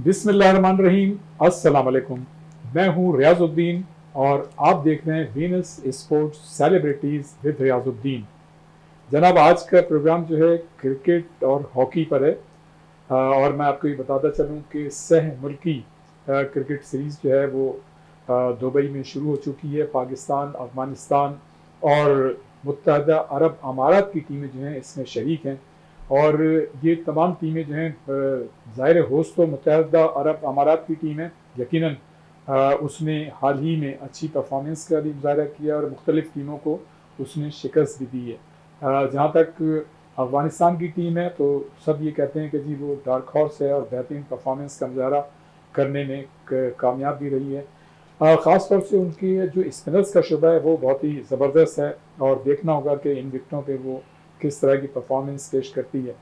बिस्मिल्लाहिर्रहमानिर्रहीम, अस्सलाम वालेकुम। मैं हूं रियाजुद्दीन और आप देख रहे हैं Venus sports celebrities with Riyazuddin. जनाब, आज का प्रोग्राम जो है क्रिकेट और हॉकी पर है। और मैं आपको ये बताता चलूं कि सह मुल्की क्रिकेट सीरीज़ जो है वो दुबई में शुरू हो चुकी है। पाकिस्तान, अफगानिस्तान और मुत्तहदा अरब अमारात की टीमें जो हैं इसमें शरीक हैं। और ये तमाम टीमें जो हैं ज़ाहिर होस्ट तो मुत्तहदा अरब अमारात की टीम है। यकीनन उसने हाल ही में अच्छी परफॉर्मेंस का भी मुजाहरा किया और मुख्तलिफ़ टीमों को उसने शिकस्त भी दी है। जहाँ तक अफ़गानिस्तान की टीम है तो सब ये कहते हैं कि जी वो डार्क हॉर्स है और बेहतरीन परफॉर्मेंस का मुजाहरा करने में कामयाब भी रही है। ख़ास तौर से उनकी जो स्पिनर्स का शुबा है वो बहुत ही ज़बरदस्त है और देखना होगा कि इन विकटों पे वो किस तरह की परफॉर्मेंस पेश करती है।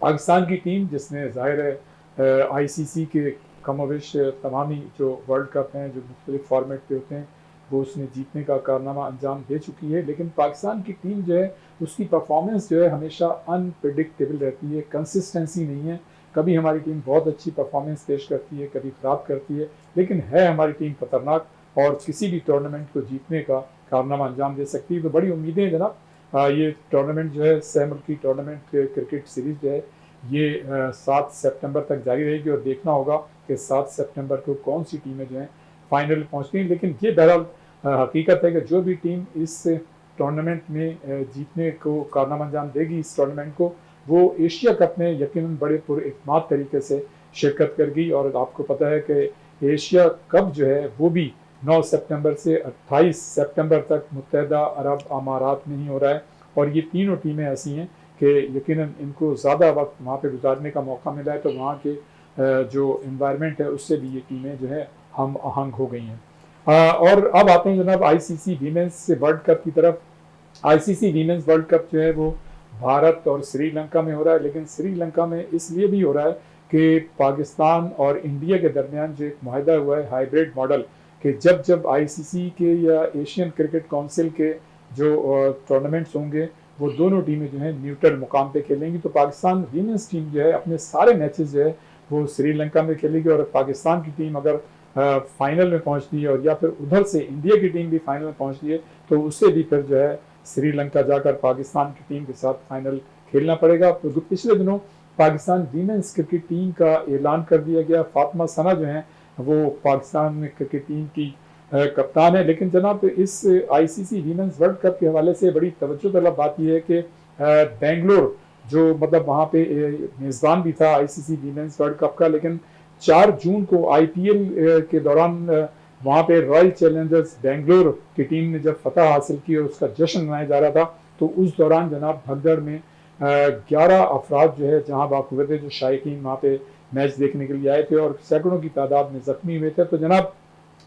पाकिस्तान की टीम जिसने ज़ाहिर है आईसीसी के कमोवेश तमामी जो वर्ल्ड कप हैं जो मुख्तलिफ फॉर्मेट पे होते हैं वो उसने जीतने का कारनामा अंजाम दे चुकी है। लेकिन पाकिस्तान की टीम जो है उसकी परफॉर्मेंस जो है हमेशा अनप्रिडिक्टेबल रहती है, कंसिस्टेंसी नहीं है। कभी हमारी टीम बहुत अच्छी परफॉर्मेंस पेश करती है, कभी ख़राब करती है, लेकिन है हमारी टीम खतरनाक और किसी भी टूर्नामेंट को जीतने का कारनामा अंजाम दे सकती है। तो बड़ी उम्मीदें हैं जनाब। ये टूर्नामेंट जो है सह मुल्की टूर्नामेंट क्रिकेट सीरीज़ जो है ये 7 सितंबर तक जारी रहेगी और देखना होगा कि 7 सितंबर को कौन सी टीमें जो हैं फाइनल पहुँचती हैं। लेकिन ये बहरहाल हकीकत है कि जो भी टीम इस टूर्नामेंट में जीतने को कारनामा अंजाम देगी इस टूर्नामेंट को, वो एशिया कप में यकीनन बड़े पुरएतमाद तरीके से शिरकत करेगी। और आपको पता है कि एशिया कप जो है वो भी 9 सितंबर से 28 सितंबर तक मुत्तहदा अरब अमारात में ही हो रहा है। और ये तीनों टीमें ऐसी हैं कि यकीनन इनको ज़्यादा वक्त वहाँ पे गुजारने का मौका मिला है, तो वहाँ के जो इन्वायरमेंट है उससे भी ये टीमें जो है हम आहंग हो गई हैं। और अब आते हैं जनाब आईसीसी वीमेंस वर्ल्ड कप की तरफ। आईसीसी वीमेंस वर्ल्ड कप जो है वो भारत और श्रीलंका में हो रहा है, लेकिन श्रीलंका में इसलिए भी हो रहा है कि पाकिस्तान और इंडिया के दरमियान जो एक मुआहदा हुआ है हाइब्रिड मॉडल कि जब जब आईसीसी के या एशियन क्रिकेट काउंसिल के जो टूर्नामेंट्स होंगे वो दोनों टीमें जो है न्यूट्रल मुकाम पे खेलेंगी। तो पाकिस्तान वीमेंस टीम जो है अपने सारे मैचेस जो है वो श्रीलंका में खेलेगी और पाकिस्तान की टीम अगर फाइनल में पहुंचती है और या फिर उधर से इंडिया की टीम भी फाइनल में पहुंचती है तो उससे भी फिर जो है श्रीलंका जाकर पाकिस्तान की टीम के साथ फाइनल खेलना पड़ेगा। तो पिछले दिनों पाकिस्तान वीमेंस क्रिकेट टीम का ऐलान कर दिया गया। फातिमा सना जो है वो पाकिस्तान क्रिकेट टीम की कप्तान है। लेकिन जनाब इस आईसीसी वीमेंस वर्ल्ड कप के हवाले से बड़ी तवज्जो तलब बात यह है कि बेंगलोर जो मतलब वहाँ पे मेज़बान भी था आईसीसी वीमेंस वर्ल्ड कप का, लेकिन 4 जून को आईपीएल के दौरान वहाँ पे रॉयल चैलेंजर्स बेंगलोर की टीम ने जब फतह हासिल की और उसका जश्न मनाया जा रहा था तो उस दौरान जनाब भगदड़ में 11 अफराद जो है जहाँ बाखबर थे, जो शायकीन वहाँ पे मैच देखने के लिए आए थे और सैकड़ों की तादाद में जख्मी हुए थे। तो जनाब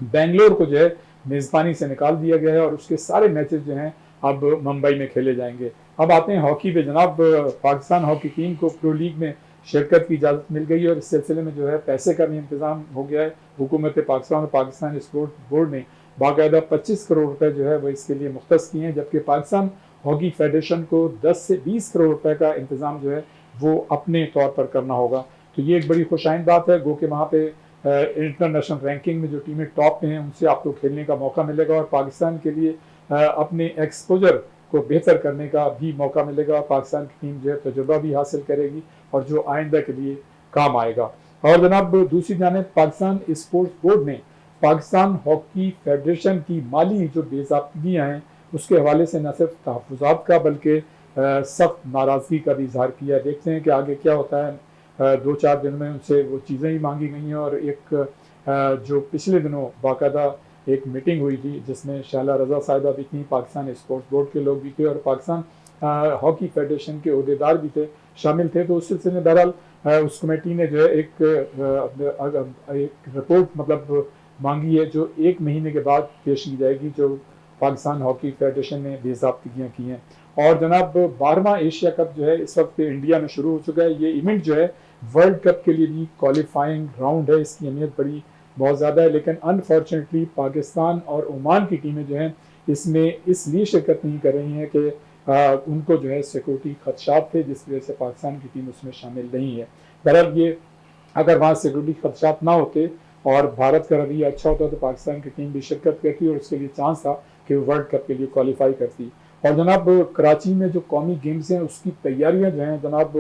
बेंगलोर को जो है मेज़बानी से निकाल दिया गया है और उसके सारे मैचेस जो हैं अब मुंबई में खेले जाएंगे। अब आते हैं हॉकी पे जनाब। पाकिस्तान हॉकी टीम को प्रो लीग में शिरकत की इजाज़त मिल गई है और इस सिलसिले में जो है पैसे का भी इंतज़ाम हो गया है। हुकूमत पाकिस्तान और पाकिस्तान स्पोर्ट्स बोर्ड ने बाकायदा 25 करोड़ रुपए जो है वो इसके लिए मुख्तस किए हैं, जबकि पाकिस्तान हॉकी फेडरेशन को 10 से 20 करोड़ रुपए का इंतज़ाम जो है वो अपने तौर पर करना होगा। तो ये एक बड़ी खुशाइंद बात है। गो कि वहाँ पे इंटरनेशनल रैंकिंग में जो टीमें टॉप पे हैं उनसे आपको खेलने का मौका मिलेगा और पाकिस्तान के लिए अपने एक्सपोजर को बेहतर करने का भी मौका मिलेगा। पाकिस्तान की टीम जो है तजुर्बा भी हासिल करेगी और जो आइंदा के लिए काम आएगा। और जनाब दूसरी जानिब पाकिस्तान स्पोर्ट्स बोर्ड ने पाकिस्तान हॉकी फेडरेशन की माली जो बेज़ाब्तियाँ हैं उसके हवाले से न सिर्फ तहफ़्फ़ुज़ात का बल्कि सख्त नाराज़गी का भी इजहार किया। देखते हैं कि आगे क्या होता है। 2-4 दिन में उनसे वो चीज़ें ही मांगी गई हैं और एक जो पिछले दिनों बाकायदा एक मीटिंग हुई थी जिसमें शाला रज़ा साहिबा भी थी, पाकिस्तान स्पोर्ट्स बोर्ड के लोग भी थे और पाकिस्तान हॉकी फेडरेशन के अहदेदार भी थे, शामिल थे। तो उस सिलसिले में बहरहाल उस कमेटी ने जो है एक रिपोर्ट मतलब मांगी है जो 1 महीने के बाद पेश की जाएगी, जो पाकिस्तान हॉकी फेडरेशन ने बेज़ाब्तियाँ की हैं। और जनाब 12वां एशिया कप जो है इस वक्त इंडिया में शुरू हो चुका है। ये इवेंट जो है वर्ल्ड कप के लिए भी क्वालिफाइंग राउंड है, इसकी अहमियत बड़ी बहुत ज़्यादा है। लेकिन अनफॉर्चुनेटली पाकिस्तान और ओमान की टीमें जो हैं इसमें इसलिए शिरकत नहीं कर रही हैं कि उनको जो है सिक्योरिटी खदशात थे जिस वजह से पाकिस्तान की टीम उसमें शामिल नहीं है। बहरहाल ये अगर वहाँ सिक्योरिटी खदशात ना होते और भारत का रवैया अच्छा होता तो पाकिस्तान की टीम भी शिरकत करती और उसके लिए चांस था कि वो वर्ल्ड कप के लिए क्वालिफाई करती। और जनाब कराची में जो कौमी गेम्स हैं उसकी तैयारियां जो हैं जनाब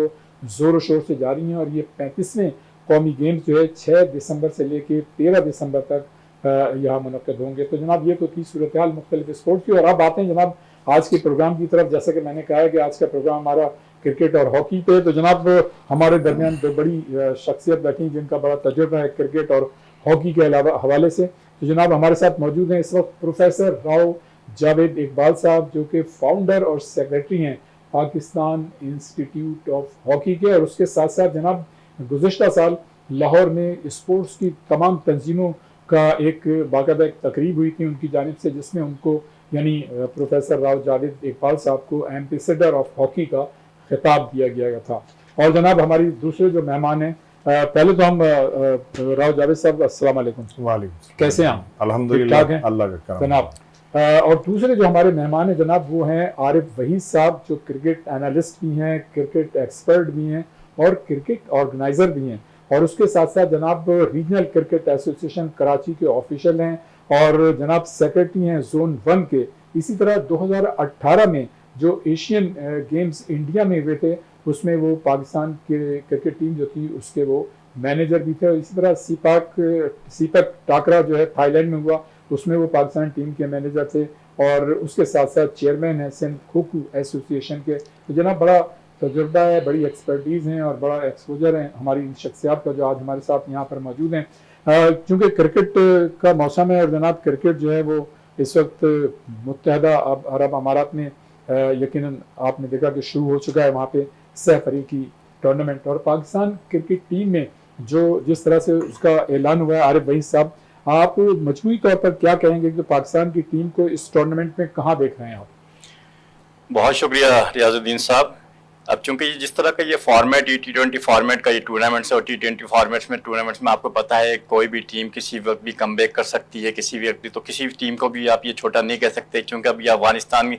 ज़ोर शोर से जारी हैं और ये 35वें कौमी गेम्स जो है 6 दिसंबर से लेकर 13 दिसंबर तक यहाँ मुनक़द होंगे। तो जनाब ये तो थी सूरत हाल मुख्तलिफ स्पोर्ट्स की। और अब आते हैं जनाब आज के प्रोग्राम की तरफ। जैसा कि मैंने कहा है कि आज का प्रोग्राम हमारा क्रिकेट और हॉकी पे। तो जनाब हमारे दरमियान दो बड़ी शख्सियत बैठी जिनका बड़ा तजुर्बा है क्रिकेट और हॉकी के अलावा हवाले से। तो जनाब हमारे साथ मौजूद हैं इस वक्त प्रोफेसर राव जावेद इकबाल साहब, जो कि फाउंडर और सेक्रेटरी हैं पाकिस्तान इंस्टीट्यूट ऑफ हॉकी के। और उसके साथ साथ जनाब गुज़िश्ता साल लाहौर में स्पोर्ट्स की तमाम तंजीमों का एक बाकायदा एक तकरीब हुई थी उनकी जानिब से, जिसमें उनको यानी प्रोफेसर राव जावेद इकबाल साहब को एम्बेसडर ऑफ हॉकी का खिताब दिया गया था। और जनाब हमारी दूसरे जो मेहमान हैं, पहले तो हम राव जावेद साहब अस्सलाम वालेकुम। वालेकुम। कैसे हैं आप? अल्हम्दुलिल्लाह, ठीक ठाक हैं अल्लाह का करम। जनाब और दूसरे जो हमारे मेहमान हैं जनाब वो हैं आरिफ वहीद साहब, जो क्रिकेट एनालिस्ट भी हैं, क्रिकेट एक्सपर्ट भी हैं और क्रिकेट ऑर्गेनाइज़र भी हैं। और उसके साथ साथ जनाब रीजनल क्रिकेट एसोसिएशन कराची के ऑफिशियल हैं और जनाब सेक्रेटरी हैं जोन 1 के। इसी तरह 2018 में जो एशियन गेम्स इंडिया में हुए थे उसमें वो पाकिस्तान के क्रिकेट टीम जो थी उसके वो मैनेजर भी थे। और इसी तरह सीपैक टाकरा जो है थाईलैंड में हुआ उसमें वो पाकिस्तान टीम के मैनेजर थे और उसके साथ साथ चेयरमैन हैं सिंध खो खो एसोसिएशन के। तो जनाब बड़ा तजुर्बा है, बड़ी एक्सपर्टीज़ हैं और बड़ा एक्सपोजर है हमारी इन शख्सियात का जो आज हमारे साथ यहाँ पर मौजूद हैं। क्योंकि क्रिकेट का मौसम है और जनाब क्रिकेट जो है वो इस वक्त मुत्तहदा अरब अमारात में यकीनन आपने देखा कि शुरू हो चुका है वहाँ पे सह फरीकी टूर्नामेंट। और पाकिस्तान क्रिकेट टीम में जो जिस तरह से उसका ऐलान हुआ है, आरिफ वहीद साहब आप मजमूई तौर पर क्या कहेंगे कि पाकिस्तान की टीम को इस टूर्नामेंट में कहाँ देख रहे हैं आप? बहुत शुक्रिया रियाजुद्दीन साहब। अब चूंकि जिस तरह का ये फॉर्मेट T20 फॉर्मेट का ये टूर्नामेंट्स और T20 टूर्नामेंट्स में आपको पता है कोई भी टीम किसी वक्त भी कमबैक कर सकती है, किसी भी वक्त। तो किसी भी टीम को भी आप ये छोटा नहीं कह सकते, क्योंकि अभी अफगानिस्तान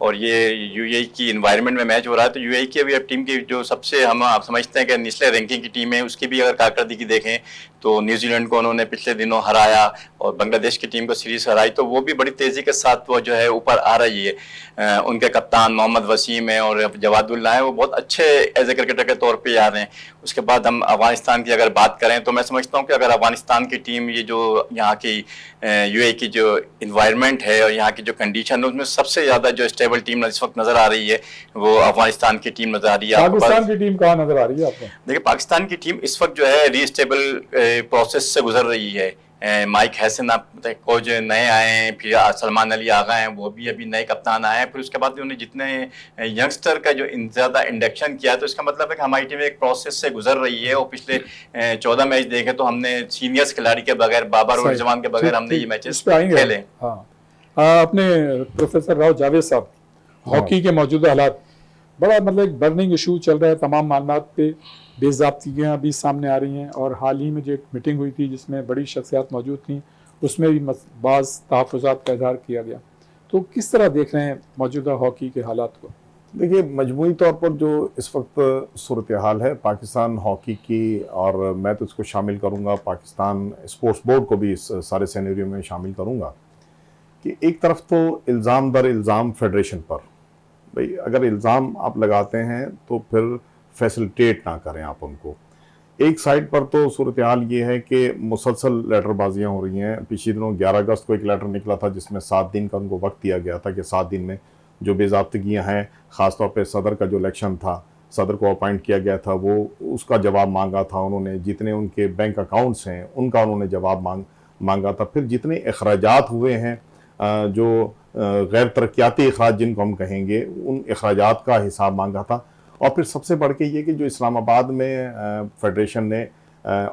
और ये यूएई की इन्वायरमेंट में मैच हो रहा है। तो यूएई की अभी अब टीम की जो सबसे हम आप समझते हैं कि निचले रैंकिंग की टीम है, उसकी भी अगर कारकर्दगी देखें तो न्यूजीलैंड को उन्होंने पिछले दिनों हराया और बांग्लादेश की टीम को सीरीज हराई, तो वो भी बड़ी तेज़ी के साथ वो जो है ऊपर आ रही है। उनके कप्तान मोहम्मद वसीम है और जवादुल्ला है, वो बहुत अच्छे एज ए क्रिकेटर के तौर पे आ रहे हैं। उसके बाद हम अफगानिस्तान की अगर बात करें तो मैं समझता हूँ कि अगर अफगानिस्तान की टीम ये जो यहाँ की यूएई की जो इन्वायरमेंट है और यहाँ की जो कंडीशन है उसमें सबसे ज़्यादा जो स्टेबल टीम इस वक्त नज़र आ रही है वो अफगानिस्तान की टीम नज़र आ रही है। पाकिस्तान की टीम कहाँ नज़र आ रही है आपको? देखिए पाकिस्तान की टीम इस वक्त जो है रीस्टेबल प्रोसेस से गुजर रही है। माइक हैसन आप को जो नए आए हैं, फिर सलमान अली आगा हैं, वो भी अभी नए कप्तान आए हैं। फिर उसके बाद उन्होंने जितने यंगस्टर का जो ज़्यादा इंडक्शन किया, तो इसका मतलब है कि हमारी टीम एक प्रोसेस से गुजर रही है। और पिछले 14 मैच देखे तो हमने सीनियर्स खिलाड़ी के बगैर, बाबर और जवान के बगैर हमने ये मैचेस खेले। अपने प्रोफेसर राव जावेद साहब, हॉकी के मौजूदा हालात, बड़ा मतलब एक बर्निंग इशू चल रहा है, तमाम मामलात पे बेज़ाब्तियाँ भी सामने आ रही हैं। और हाल ही में जो एक मीटिंग हुई थी जिसमें बड़ी शख्सियात मौजूद थी उसमें भी बाज़ तहफ़्फ़ुज़ात का इज़हार किया गया। तो किस तरह देख रहे हैं मौजूदा हॉकी के हालात को? देखिए मजमूई तौर पर जो इस वक्त सूरत हाल है पाकिस्तान हॉकी की, और मैं तो इसको शामिल करूँगा, पाकिस्तान स्पोर्ट्स बोर्ड को भी इस सारे सिनेरियो में शामिल करूँगा, कि एक तरफ तो इल्ज़ाम दर इल्ज़ाम फेडरेशन पर, भाई अगर इल्ज़ाम आप लगाते हैं तो फिर फैसिलिटेट ना करें आप उनको। एक साइड पर तो सूरत हाल ये है कि मुसलसल लेटरबाजियाँ हो रही हैं। पिछले दिनों 11 अगस्त को एक लेटर निकला था जिसमें 7 दिन का उनको वक्त दिया गया था कि 7 दिन में जो बेज़ाब्तियाँ हैं, ख़ासतौर पे सदर का जो इलेक्शन था, सदर को अपॉइंट किया गया था, वो उसका जवाब मांगा था उन्होंने। जितने उनके बैंक अकाउंट्स हैं उनका उन्होंने जवाब मांगा था। फिर जितने अखराजात हुए हैं, जो गैर तरक्याती अखराज जिनको हम कहेंगे, उन अखराजात का हिसाब मांगा था। और फिर सबसे बढ़ के ये कि जो इस्लामाबाद में फेडरेशन ने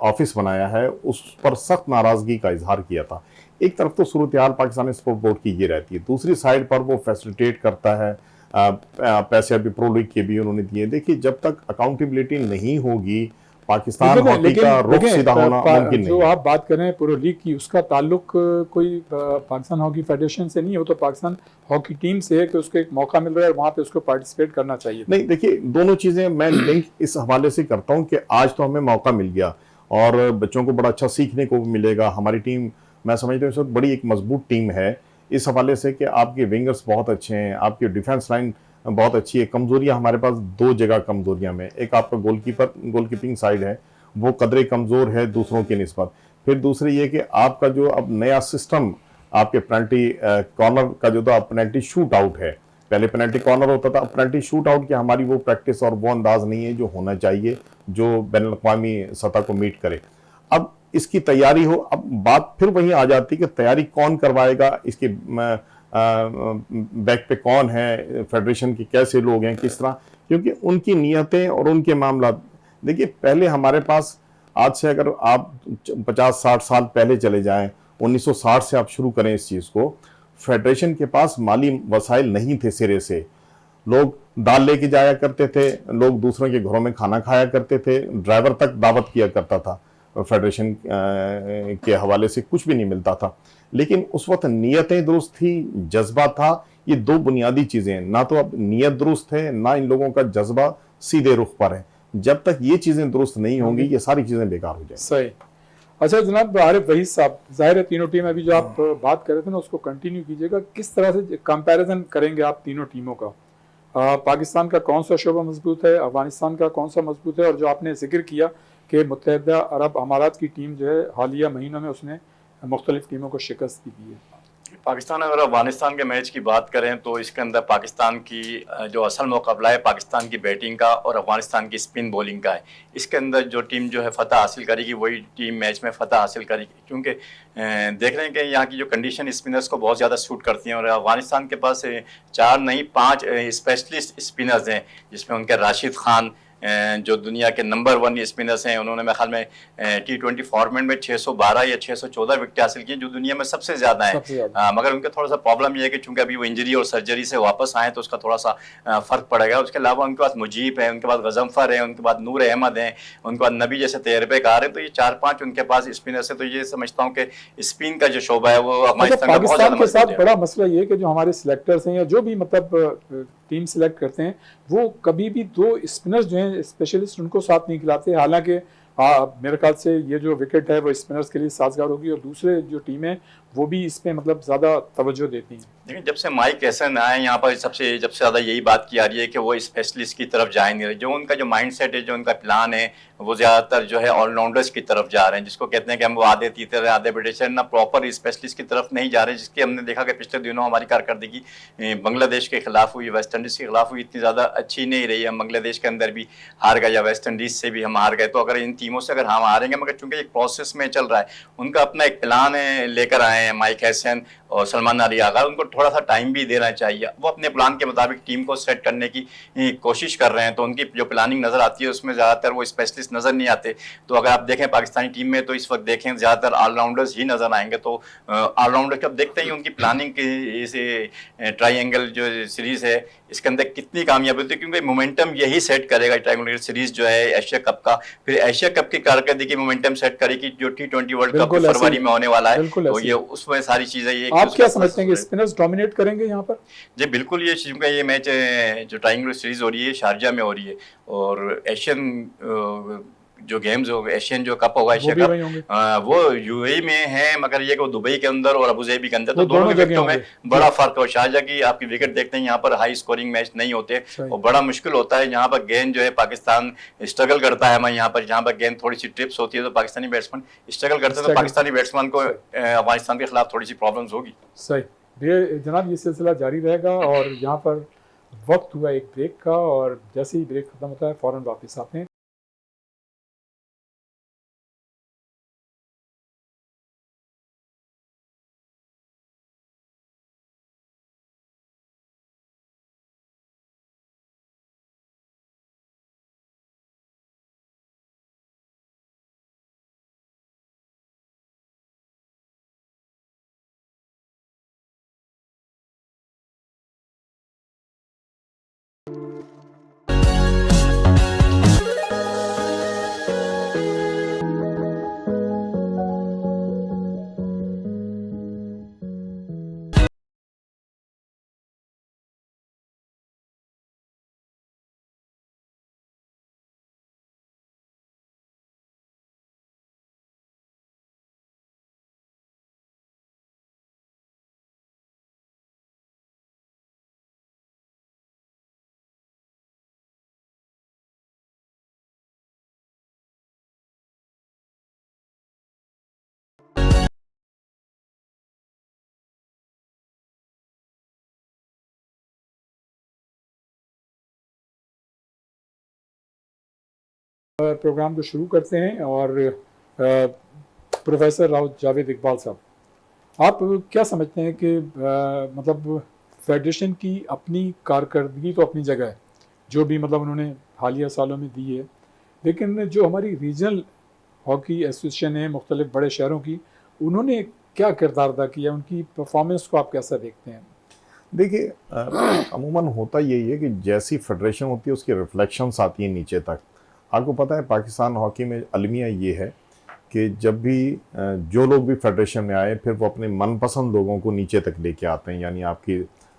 ऑफिस बनाया है उस पर सख्त नाराज़गी का इजहार किया था। एक तरफ तो सूरत हाल पाकिस्तान स्पोर्ट बोर्ड की ये रहती है, दूसरी साइड पर वो फैसिलिटेट करता है। पैसे अभी प्रो लीग के भी उन्होंने दिए। देखिए जब तक अकाउंटेबिलिटी नहीं होगी पाकिस्तान हॉकी का रुख सीधा होना मुमकिन नहीं। जो आप बात कर रहे हैं प्रो लीग की, उसका ताल्लुक कोई पाकिस्तान हॉकी फेडरेशन से नहीं है, वो तो पाकिस्तान हॉकी टीम से है कि उसको एक मौका मिल रहा है और वहाँ पे उसको पार्टिसिपेट करना चाहिए। नहीं देखिए दोनों चीज़ें मैं लिंक इस हवाले से करता हूँ कि आज तो हमें मौका मिल गया और बच्चों को बड़ा अच्छा सीखने को भी मिलेगा। हमारी टीम, मैं समझता हूँ इस वक्त बड़ी एक मजबूत टीम है इस हवाले से कि आपके विंगर्स बहुत अच्छे हैं, आपकी डिफेंस लाइन बहुत अच्छी है। कमजोरियां हमारे पास दो जगह कमजोरियां में, एक आपका गोलकीपर गोलकीपिंग साइड है, वो कदरे कमजोर है दूसरों की निस्बत। फिर दूसरी ये कि आपका जो अब नया सिस्टम, आपके पेनल्टी कॉर्नर का जो था पेनल्टी शूट आउट है, पहले पेनल्टी कॉर्नर होता था, अब पेनल्टी शूट आउट की हमारी वो प्रैक्टिस और वो अंदाज नहीं है जो होना चाहिए, जो बैन अवी सतह को मीट करे। अब इसकी तैयारी हो, अब बात फिर वहीं आ जाती है कि तैयारी कौन करवाएगा, इसके बैक पे कौन है, फेडरेशन के कैसे लोग हैं, किस तरह, क्योंकि उनकी नीयतें और उनके मामला। देखिए पहले हमारे पास, आज से अगर आप 50-60 साल पहले चले जाएं, 1960 से आप शुरू करें इस चीज को, फेडरेशन के पास माली वसाइल नहीं थे सिरे से। लोग दाल लेके जाया करते थे, लोग दूसरों के घरों में खाना खाया करते थे, ड्राइवर तक दावत किया करता था, फेडरेशन के हवाले से कुछ भी नहीं मिलता था। लेकिन उस वक्त नीयतें दुरुस्त थी, जज्बा था। ये दो बुनियादी चीजें, ना तो अब नीयत दुरुस्त है, ना इन लोगों का जज्बा सीधे रुख पर है। जब तक ये चीजें दुरुस्त नहीं होंगी, ये सारी चीजें बेकार हो जाएंगी। सही। अच्छा जनाब आरिफ वहीद साहब, जाहिर है तीनों टीम अभी जो आप बात कर रहे थे ना उसको कंटिन्यू कीजिएगा। किस तरह से कंपैरिजन करेंगे आप तीनों टीमों का? पाकिस्तान का कौन सा शोबा मजबूत है, अफगानिस्तान का कौन सा मजबूत है, और जो आपने जिक्र किया कि मुत्तहदा अरब अमारात की टीम जो है हालिया महीनों में उसने मुख्तलिफ टीमों को शिकस्त दी है। पाकिस्तान, अगर अफगानिस्तान के मैच की बात करें तो इसके अंदर पाकिस्तान की जो असल मुकाबला है पाकिस्तान की बैटिंग का और अफगानिस्तान की स्पिन बॉलिंग का है। इसके अंदर जो टीम जो है फतह हासिल करेगी वही टीम मैच में फतह हासिल करेगी, क्योंकि देख रहे हैं कि यहाँ की जो कंडीशन स्पिनर्स को बहुत ज़्यादा सूट करती हैं और अफगानिस्तान के पास 4 नहीं 5 स्पेशलिस्ट स्पिनर्स हैं, जिसमें उनके राशिद खान जो दुनिया के नंबर 1 स्पिनर्स हैं। उन्होंने मेरे ख्याल में T20 फॉर्मेट में 612 या 614 विकेट हासिल की, जो दुनिया में सबसे ज़्यादा है। मगर उनका थोड़ा सा प्रॉब्लम ये है कि चूंकि अभी वो इंजरी और सर्जरी से वापस आए तो उसका थोड़ा सा फ़र्क पड़ेगा। उसके अलावा उनके पास मुजीब है, उनके पास गजम्फर है, उनके बाद नूर अहमद हैं, उनके बाद नबी जैसे तजर्बेकार हैं। तो ये 4-5 उनके पास स्पिनर्स है। तो ये समझता हूँ कि स्पिन का जो शोबा है वो अच्छा, अफगानिस्तान का बहुत पाकिस्तान ज़्यादा के मजबूत साथ है। बड़ा मसला ये है कि जो हमारे सिलेक्टर्स हैं या जो भी मतलब टीम सिलेक्ट करते हैं वो कभी भी दो स्पिनर्स जो हैं स्पेशलिस्ट उनको साथ नहीं खिलाते। हालांकि मेरे ख्याल से ये जो विकेट है वो स्पिनर्स के लिए साजगार होगी और दूसरे जो टीम है वो भी इस पे मतलब ज़्यादा तवज्जो देती हैं। लेकिन जब से माइक एसन आए यहाँ पर जब से ज़्यादा यही बात की आ रही है कि वो स्पेशलिस्ट की तरफ जा नहीं रहे। जो उनका जो माइंडसेट है, जो उनका प्लान है, वो ज़्यादातर जो है ऑलराउंडर्स की तरफ जा रहे हैं, जिसको कहते हैं कि हम वो आधे तीसरे आधे ब्रिटिशर, ना प्रॉपर स्पेशलिस्ट की तरफ नहीं जा रहे। जिसकी हमने देखा कि पिछले दिनों हमारी कारकर्दगी बांग्लादेश के खिलाफ हुई, वेस्ट इंडीज़ के खिलाफ हुई, इतनी ज़्यादा अच्छी नहीं रही। हम बांग्लादेश के अंदर भी हार गए या वेस्ट इंडीज़ से भी हम हार गए। तो अगर इन टीमों से अगर हम हारेंगे, मगर चूंकि एक प्रोसेस में चल रहा है, उनका अपना एक प्लान है लेकर आए हैं माइक हैसन और सलमान अली आगा, उनको थोड़ा सा टाइम भी देना चाहिए। वो अपने प्लान के मुताबिक टीम को सेट करने की कोशिश कर रहे हैं। तो उनकी जो प्लानिंग नजर आती है उसमें ज़्यादातर वो स्पेशलिस्ट नजर नहीं आते। तो अगर आप देखें पाकिस्तानी टीम में तो इस वक्त देखें ज़्यादातर ऑलराउंडर्स ही नजर आएंगे। तो ऑलराउंडर जब देखते ही उनकी प्लानिंग की इस ट्राइंगल जो सीरीज़ है इसके अंदर कितनी कामयाबी होती है, क्योंकि मोमेंटम यही सेट करेगा ट्राइंगल सीरीज़ जो है एशिया कप का। फिर एशिया कप की कारकर्दगी मोमेंटम सेट करेगी जो T20 वर्ल्ड कप बिल्कुल ऐसे ही फरवरी है, में होने वाला है। बिल्कुल तो ऐसे ये ही। उसमें सारी चीज़ें ये एक आप दूसरे क्या का समझते हैं कि प्रोसेस। स्पिनर्स डोमिनेट करेंगे यहाँ पर? जी बिल्कुल, ये चूंकि ये मैच जो ट्राइंगुलर सीरीज हो रही है शारजा में हो रही है और एशियन जो गेम्स हो, एशियन जो कप होगा वो एशिया भी कप, वही होंगे, वो यूएई में है, मगर ये कि वो दुबई के अंदर और अबू धाबी के अंदर, तो वो दोनों दोनों की जगह विकेटों में होंगे। जी बड़ा फर्क है। और शारजा की आपकी विकेट देखते हैं यहाँ पर हाई स्कोरिंग मैच नहीं होते सही। और बड़ा मुश्किल होता है। यहाँ पर गेंद जो है पाकिस्तान स्ट्रगल करता है। मैं यहाँ पर जहाँ पर गेंद थोड़ी सी ट्रिप्स होती है तो पाकिस्तानी बैट्समैन स्ट्रगल करते हैं। तो स्ट्रगल पाकिस्तानी करते बैट्समैन को सही अफगानिस्तान के खिलाफ थोड़ी सी प्रॉब्लम्स होगी। सही। ये जनाब ये सिलसिला जारी रहेगा और यहाँ पर वक्त हुआ एक ब्रेक का, और जैसे ही ब्रेक खत्म होता है फौरन वापस आते हैं। प्रोग्राम को शुरू करते हैं और प्रोफेसर राव जावेद इकबाल साहब, आप क्या समझते हैं कि मतलब फेडरेशन की अपनी कारकर्दगी तो अपनी जगह है, जो भी मतलब उन्होंने हालिया सालों में दी है, लेकिन जो हमारी रीजनल हॉकी एसोसिएशन है मुख्तलिफ बड़े शहरों की, उन्होंने क्या किरदार अदा किया, उनकी परफॉर्मेंस को आप कैसा देखते हैं? देखिए, अमूमन होता यही है कि जैसी फेडरेशन होती है उसकी रिफ्लेक्शंस आती हैं नीचे तक। आपको पता है पाकिस्तान हॉकी में अलमिया ये है कि जब भी जो लोग भी फेडरेशन में आए फिर वो अपने मनपसंद लोगों को नीचे तक लेके आते हैं। यानी आपकी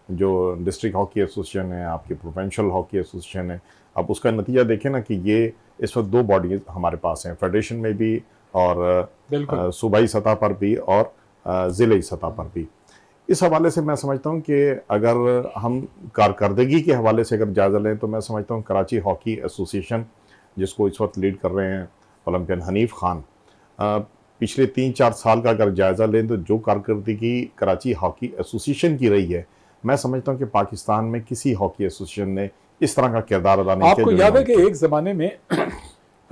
जो डिस्ट्रिक्ट हॉकी एसोसिएशन है, आपकी प्रोविंशियल हॉकी एसोसिएशन है, आप उसका नतीजा देखें ना कि ये इस वक्त दो बॉडी हमारे पास हैं, फेडरेशन में भी और सूबाई सतह पर भी और ज़िले सतह पर भी। इस हवाले से मैं समझता हूँ कि अगर हम कारकर्दगी के हवाले से अगर जायज़ा लें तो मैं समझता हूँ कराची हॉकी एसोसिएशन, जिसको इस वक्त लीड कर रहे हैं ओलंपियन हनीफ खान, पिछले 3-4 साल का अगर जायज़ा लें तो जो कारकर्दगी कराची हॉकी एसोसिएशन की रही है, मैं समझता हूँ कि पाकिस्तान में किसी हॉकी एसोसिएशन ने इस तरह का किरदार अदा नहीं किया। आपको याद है कि एक ज़माने में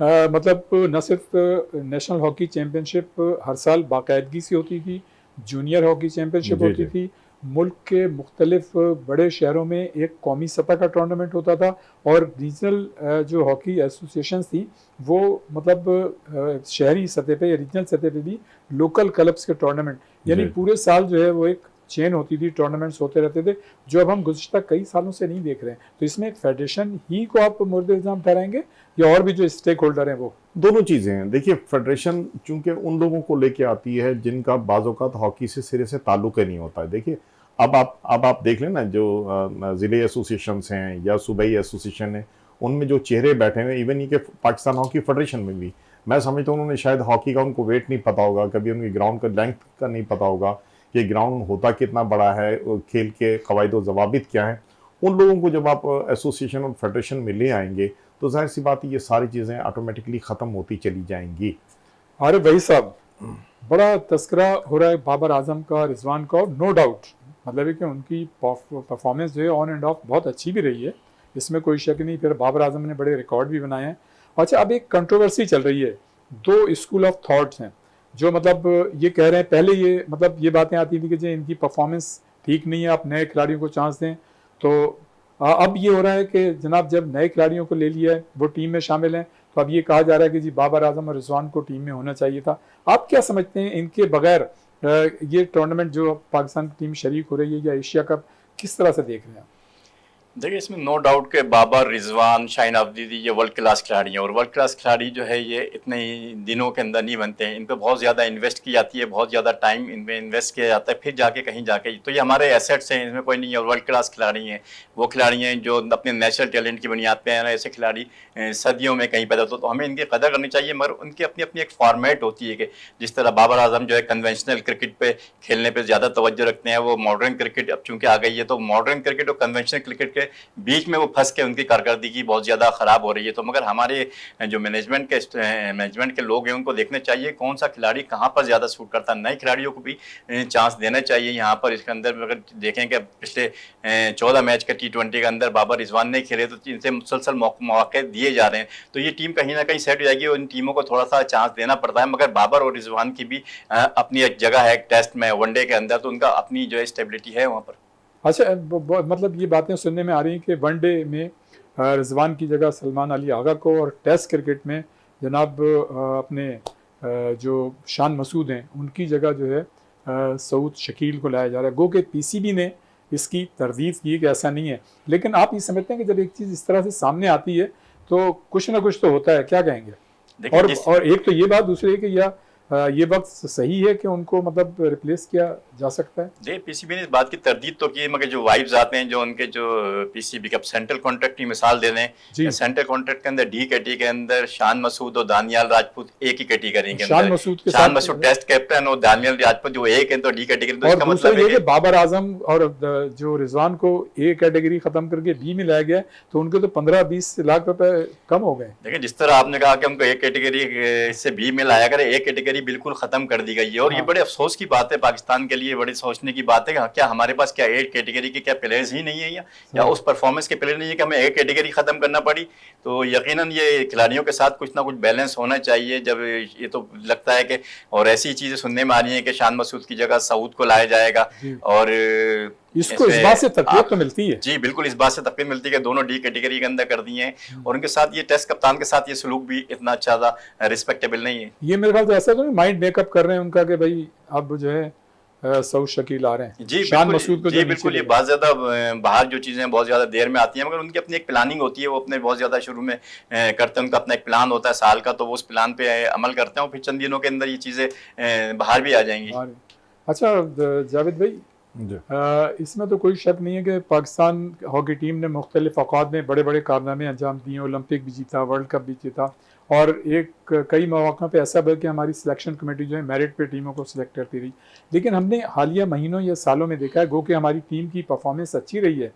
मतलब न सिर्फ नेशनल हॉकी चैम्पियनशिप हर साल बाकायदगी से होती थी, जूनियर हॉकी चैम्पियनशिप होती थी, मुल्क के मुख्तलिफ बड़े शहरों में एक कौमी सतह का टूर्नामेंट होता था, और रीजनल जो हॉकी एसोसिएशंस थी वो मतलब शहरी सतह पे या रीजनल सतह पे भी लोकल क्लब्स के टूर्नामेंट, यानी पूरे साल जो है वो एक चेन होती थी, टूर्नामेंट्स होते रहते थे, जो अब हम गुज़िश्ता कई सालों से नहीं देख रहे हैं। तो इसमें फेडरेशन ही को आप मुर्द इल्ज़ाम ठहराएंगे या और भी जो स्टेक होल्डर हैं वो? दोनों चीज़ें हैं। देखिए, फेडरेशन चूंकि उन लोगों को लेके आती है जिनका बाज़-औक़ात हॉकी से सिरे से ताल्लुक़ ही नहीं होता है। देखिए, अब आप देख लें ना, जो ज़िले एसोसिएशंस हैं या सूबाई एसोसिएशन है, उनमें जो चेहरे बैठे हुए, इवन ये कि पाकिस्तान हॉकी फेडरेशन में भी, मैं समझता हूँ उन्होंने शायद हॉकी का उनको वेट नहीं पता होगा, कभी उनकी ग्राउंड का लेंथ का नहीं पता होगा कि ग्राउंड होता कितना बड़ा है, खेल के क़वाइद व ज़वाबित क्या हैं। उन लोगों को जब आप एसोसिएशन और फेडरेशन में ले आएंगे तो जाहिर सी बात है ये सारी चीज़ें ऑटोमेटिकली ख़त्म होती चली जाएंगी। अरे भाई साहब, बड़ा तस्करा हो रहा है बाबर आजम का, रिजवान का, और नो डाउट मतलब है कि उनकी परफॉर्मेंस जो है ऑन एंड ऑफ बहुत अच्छी भी रही है, इसमें कोई शक नहीं। फिर बाबर आजम ने बड़े रिकॉर्ड भी बनाए हैं। अच्छा, अब एक कंट्रोवर्सी चल रही है, दो स्कूल ऑफ थॉट्स हैं जो मतलब ये कह रहे हैं, पहले ये मतलब ये बातें आती थी कि जो इनकी परफॉर्मेंस ठीक नहीं है, आप नए खिलाड़ियों को चांस दें। तो अब ये हो रहा है कि जनाब जब नए खिलाड़ियों को ले लिया है, वो टीम में शामिल हैं, तो अब ये कहा जा रहा है कि जी बाबर आजम और रिजवान को टीम में होना चाहिए था। आप क्या समझते हैं, इनके बगैर ये टूर्नामेंट जो पाकिस्तान की टीम शरीक हो रही है या एशिया कप, किस तरह से देख रहे हैं? देखिए, इसमें नो डाउट के बाबर, रिजवान, शाहीन अफरीदी ये वर्ल्ड क्लास खिलाड़ी हैं, और वर्ल्ड क्लास खिलाड़ी जो है ये इतने ही दिनों के अंदर नहीं बनते हैं। इन पे बहुत ज़्यादा इन्वेस्ट की जाती है, बहुत ज़्यादा टाइम इनमें इन्वेस्ट किया जाता है, फिर जाके कहीं जाके तो ये हमारे एसेट्स हैं, इसमें कोई नहीं है। वर्ल्ड क्लास खिलाड़ी हैं, वो खिलाड़ी हैं जो अपने नेचुरल टैलेंट की बुनियाद पर हैं। ऐसे खिलाड़ी सदियों में कहीं पैदा होते, तो हमें इनकी कदर करनी चाहिए, मगर उनकी अपनी अपनी एक फॉर्मेट होती है कि जिस तरह बाबर आजम जो है कन्वेंशनल क्रिकेट पे खेलने पर ज़्यादा तवज्जो रखते हैं, वो मॉडर्न क्रिकेट अब चूँकि आ गई है, तो मॉडर्न क्रिकेट और कन्वेंशनल क्रिकेट के बीच में वो फंस के उनकी कारकर्दगी बहुत ज़्यादा ख़राब हो रही है। तो मगर हमारे जो मैनेजमेंट के लोग हैं उनको देखने चाहिए कौन सा खिलाड़ी कहाँ पर ज़्यादा सूट करता है। नए खिलाड़ियों को भी चांस देना चाहिए यहाँ पर। इसके अंदर अगर देखें कि पिछले 14 मैच के T20 के अंदर बाबर, रिजवान नहीं खेले, तो इनसे मुसलसल मौके दिए जा रहे हैं। तो ये टीम कहीं ना कहीं सेट हो जाएगी और इन टीमों को थोड़ा सा चांस देना पड़ता है। मगर बाबर और रिजवान की भी अपनी एक जगह है टेस्ट में, वनडे के अंदर, तो उनका अपनी जो है स्टेबिलिटी है वहाँ पर। अच्छा, मतलब ये बातें सुनने में आ रही हैं कि वनडे में रिजवान की जगह सलमान अली आगा को, और टेस्ट क्रिकेट में जनाब अपने जो शान मसूद हैं उनकी जगह जो है सऊद शकील को लाया जा रहा है। गो के पीसीबी ने इसकी तरदीद की कि ऐसा नहीं है, लेकिन आप ये समझते हैं कि जब एक चीज़ इस तरह से सामने आती है तो कुछ ना कुछ तो होता है, क्या कहेंगे? और एक तो ये बात, दूसरी है कि या ये वक्त सही है कि उनको मतलब रिप्लेस किया जा सकता है? जी, पीसीबी ने इस बात की तरदीद तो की है, मगर जो वाइब्स आते हैं, जो उनके जो पीसीबी का सेंट्रल कॉन्ट्रैक्ट की मिसाल दे दें, सेंट्रल कॉन्ट्रैक्ट के अंदर डी कैटेगरी के अंदर शान मसूद और दानियाल राजपूत एक ही कैटेगरी के अंदर, शान मसूद टेस्ट कैप्टन और दानियाल राजपूत जो एक है तो डी कैटेगरी। तो इसका मतलब है कि बाबर आजम और जो रिजवान को ए कैटेगरी खत्म करके बी में लाया गया, तो उनके तो 15-20 लाख रुपए कम हो गए। देखिए, जिस तरह आपने कहा कि उनको एक कैटेगरी से बी में लाया करे, एक कैटेगरी कैटेगरी बिल्कुल खत्म कर दी गई है, और ये हाँ। बड़े अफसोस की बात है पाकिस्तान के लिए, बड़ी सोचने की बात है कि क्या हमारे पास क्या ए कैटेगरी के क्या प्लेयर्स ही नहीं है, या उस परफॉर्मेंस के प्लेयर नहीं है कि हमें ए कैटेगरी खत्म करना पड़ी। तो यकीनन ये खिलाड़ियों के साथ कुछ ना कुछ बैलेंस होना चाहिए। जब ये तो लगता है कि, और ऐसी चीजें सुनने में आ रही है कि शान मसूद की जगह सऊद को लाया जाएगा, और इसको इस बात से तकलीफ तो मिलती है। जी बिल्कुल, इस बात से तकलीफ मिलती है कि दोनों डी कैटेगरी के अंदर कर दिए हैं, और उनके साथ ये टेस्ट कप्तान के साथ ये सलूक भी इतना अच्छा रिस्पेक्टेबल नहीं है। ये मेरे ख्याल से ऐसा तो नहीं माइंड मेकअप कर रहे हैं उनका कि भाई अब जो है सऊद शकील आ रहे हैं, जी शान मसूद को जी बिल्कुल, ये बहुत ज्यादा बाहर जो चीजें बहुत ज्यादा देर में आती हैं, मगर उनकी अपनी एक प्लानिंग होती है, वो अपने बहुत ज्यादा शुरू में करते हैं, उनका अपना एक प्लान होता है साल का, तो वो उस प्लान पे अमल करते हैं, और फिर चंद दिनों के अंदर ये चीजें बाहर भी आ जाएंगी। अच्छा जावेद भाई, इसमें तो कोई शक नहीं है कि पाकिस्तान हॉकी टीम ने मुख्तलिफ औकात में बड़े बड़े कारनामे अंजाम दिए, ओलंपिक भी जीता, वर्ल्ड कप भी जीता, और कई मौक़ों पे ऐसा भी कि हमारी सिलेक्शन कमेटी जो है मेरिट पे टीमों को सिलेक्ट करती रही। लेकिन हमने हालिया महीनों या सालों में देखा है, गो कि हमारी टीम की परफॉर्मेंस अच्छी रही है,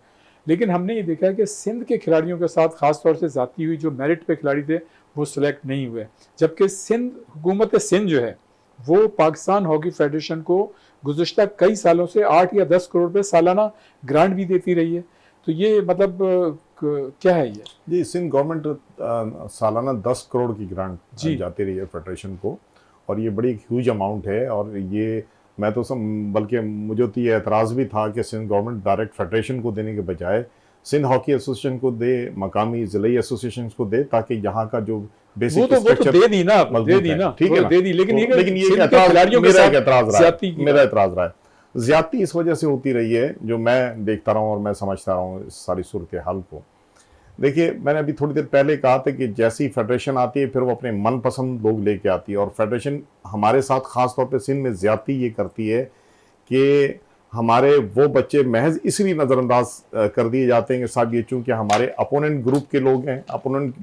लेकिन हमने ये देखा है कि सिंध के खिलाड़ियों के साथ ख़ास तौर से ज़ाती हुई जो मेरिट पे खिलाड़ी थे वो सिलेक्ट नहीं हुए, जबकि हुकूमत सिंध जो है वो पाकिस्तान हॉकी फेडरेशन को गुज़श्ता कई सालों से 8 या 10 करोड़ रुपये सालाना ग्रांट भी देती रही है। तो ये मतलब क्या है ये? जी, सिंध गवर्नमेंट सालाना 10 करोड़ की ग्रांट जाती रही है फेडरेशन को, और ये बड़ी ह्यूज अमाउंट है। और ये मैं तो बल्कि मुझे तो ये एतराज़ भी था कि सिंध गवर्नमेंट डायरेक्ट फेडरेशन को देने के बजाय सिंध हॉकी एसोसिएशन को दे, मकामी ज़िले एसोसिएशन को दे, ताकि यहाँ का जो बेसिक स्ट्रक्चर दे दी ना, ठीक है ना, दे दी, लेकिन ये खिलाड़ियों के साथ मेरा एतराज़ रहा है। ज़्यादती इस वजह से होती रही है, जो मैं देखता रहा हूँ और मैं समझता रहा हूँ इस सारी सूरत हाल को। देखिए, मैंने अभी थोड़ी देर पहले कहा था कि जैसी फेडरेशन आती है फिर वो अपने मनपसंद लोग लेके आती है, और फेडरेशन हमारे साथ ख़ास तौर पे सिंध में ज़्यादती ये करती है कि हमारे वो बच्चे महज इसलिए नज़रअंदाज कर दिए जाते हैं कि साहब ये चूँकि हमारे अपोनेंट ग्रुप के लोग हैं, अपोनेंट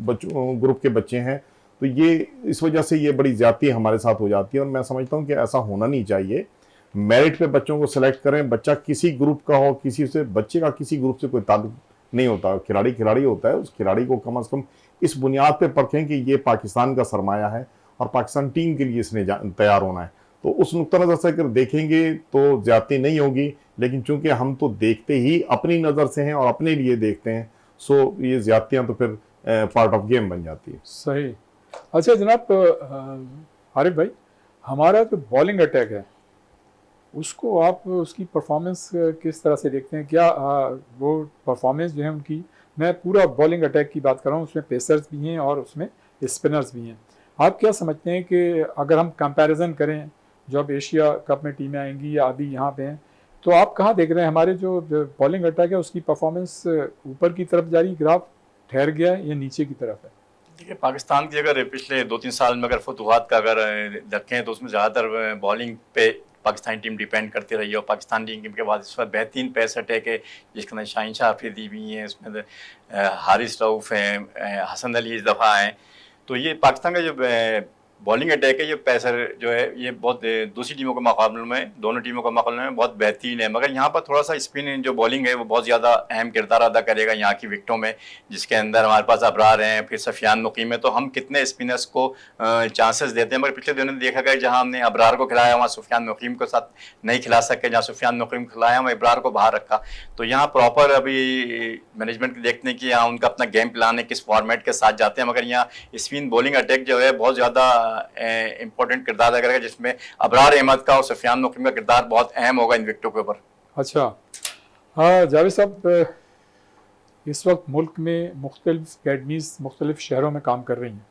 ग्रुप के बच्चे हैं, तो ये इस वजह से ये बड़ी ज़्यादती हमारे साथ हो जाती है। और मैं समझता हूँ कि ऐसा होना नहीं चाहिए। मेरिट पे बच्चों को सिलेक्ट करें, बच्चा किसी ग्रुप का हो, बच्चे का किसी ग्रुप से कोई ताल्लुक नहीं होता, खिलाड़ी खिलाड़ी होता है। उस खिलाड़ी को कम से कम इस बुनियाद पे परखें कि ये पाकिस्तान का सरमाया है और पाकिस्तान टीम के लिए इसने तैयार होना है। तो उस नुक्ता नज़र से अगर देखेंगे तो ज़्यादती नहीं होगी, लेकिन चूंकि हम तो देखते ही अपनी नज़र से हैं और अपने लिए देखते हैं, सो ये ज़्यादतियाँ तो फिर पार्ट ऑफ गेम बन जाती है। सही। अच्छा जनाब आरिफ भाई, हमारा जो बॉलिंग अटैक है उसको आप उसकी परफॉर्मेंस किस तरह से देखते हैं? क्या वो परफॉर्मेंस जो है उनकी, मैं पूरा बॉलिंग अटैक की बात कर रहा हूँ, उसमें पेसर्स भी हैं और उसमें स्पिनर्स भी हैं, आप क्या समझते हैं कि अगर हम कंपैरिजन करें जो अब एशिया कप में टीमें आएंगी या अभी यहाँ पे हैं, तो आप कहाँ देख रहे हैं हमारे जो बॉलिंग अटैक है उसकी परफॉर्मेंस ऊपर की तरफ जा रही, ग्राफ ठहर गया है या नीचे की तरफ है? देखिए, पाकिस्तान की अगर पिछले 2-3 साल में अगर फतुहात का अगर देखें तो उसमें ज़्यादातर बॉलिंग पे पाकिस्तानी टीम डिपेंड करती रही है, और पाकिस्तान टीम के बाद इस वक्त बेहतरीन पेस अटैक है जिसके अंदर शाहीन शाह अफरीदी भी हैं, उसमें हारिस रऊफ़ हैं, हसन अली इस दफ़ा हैं। तो ये पाकिस्तान का जो बॉलिंग अटैक है, ये पेसर जो है ये बहुत दूसरी टीमों के मुकाबले में, दोनों टीमों के मुकाबले में बहुत बेहतरीन है, मगर यहाँ पर थोड़ा सा स्पिन जो बॉलिंग है वो बहुत ज़्यादा अहम किरदार अदा करेगा यहाँ की विकेटों में, जिसके अंदर हमारे पास अबरार हैं, फिर सफियान मुकीम है। तो हम कितने स्पिनर्स को चांसेस देते हैं, मगर पिछले दिनों में देखा गया जहाँ हमने अबरार को खिलाया वहाँ सुफियान मुकीम के साथ नहीं खिला सके, जहाँ सुफियान मुकीम खिलाया वहाँ अबरार को बाहर रखा। तो यहाँ प्रॉपर अभी मैनेजमेंट देखने की यहाँ उनका अपना गेम प्लान है, किस फॉर्मेट के साथ जाते हैं, मगर यहाँ स्पिन बॉलिंग अटैक जो है बहुत ज़्यादा इंपॉर्टेंट किरदार अदा करेगा, जिसमें अबरार अहमद का और सफियान मुकीम का किरदार बहुत अहम होगा इन विकेटों के ऊपर। अच्छा, हाँ जावेद साहब, इस वक्त मुल्क में मुख्तलिफ अकेडमीज़ मुख्तलिफ शहरों में काम कर रही हैं,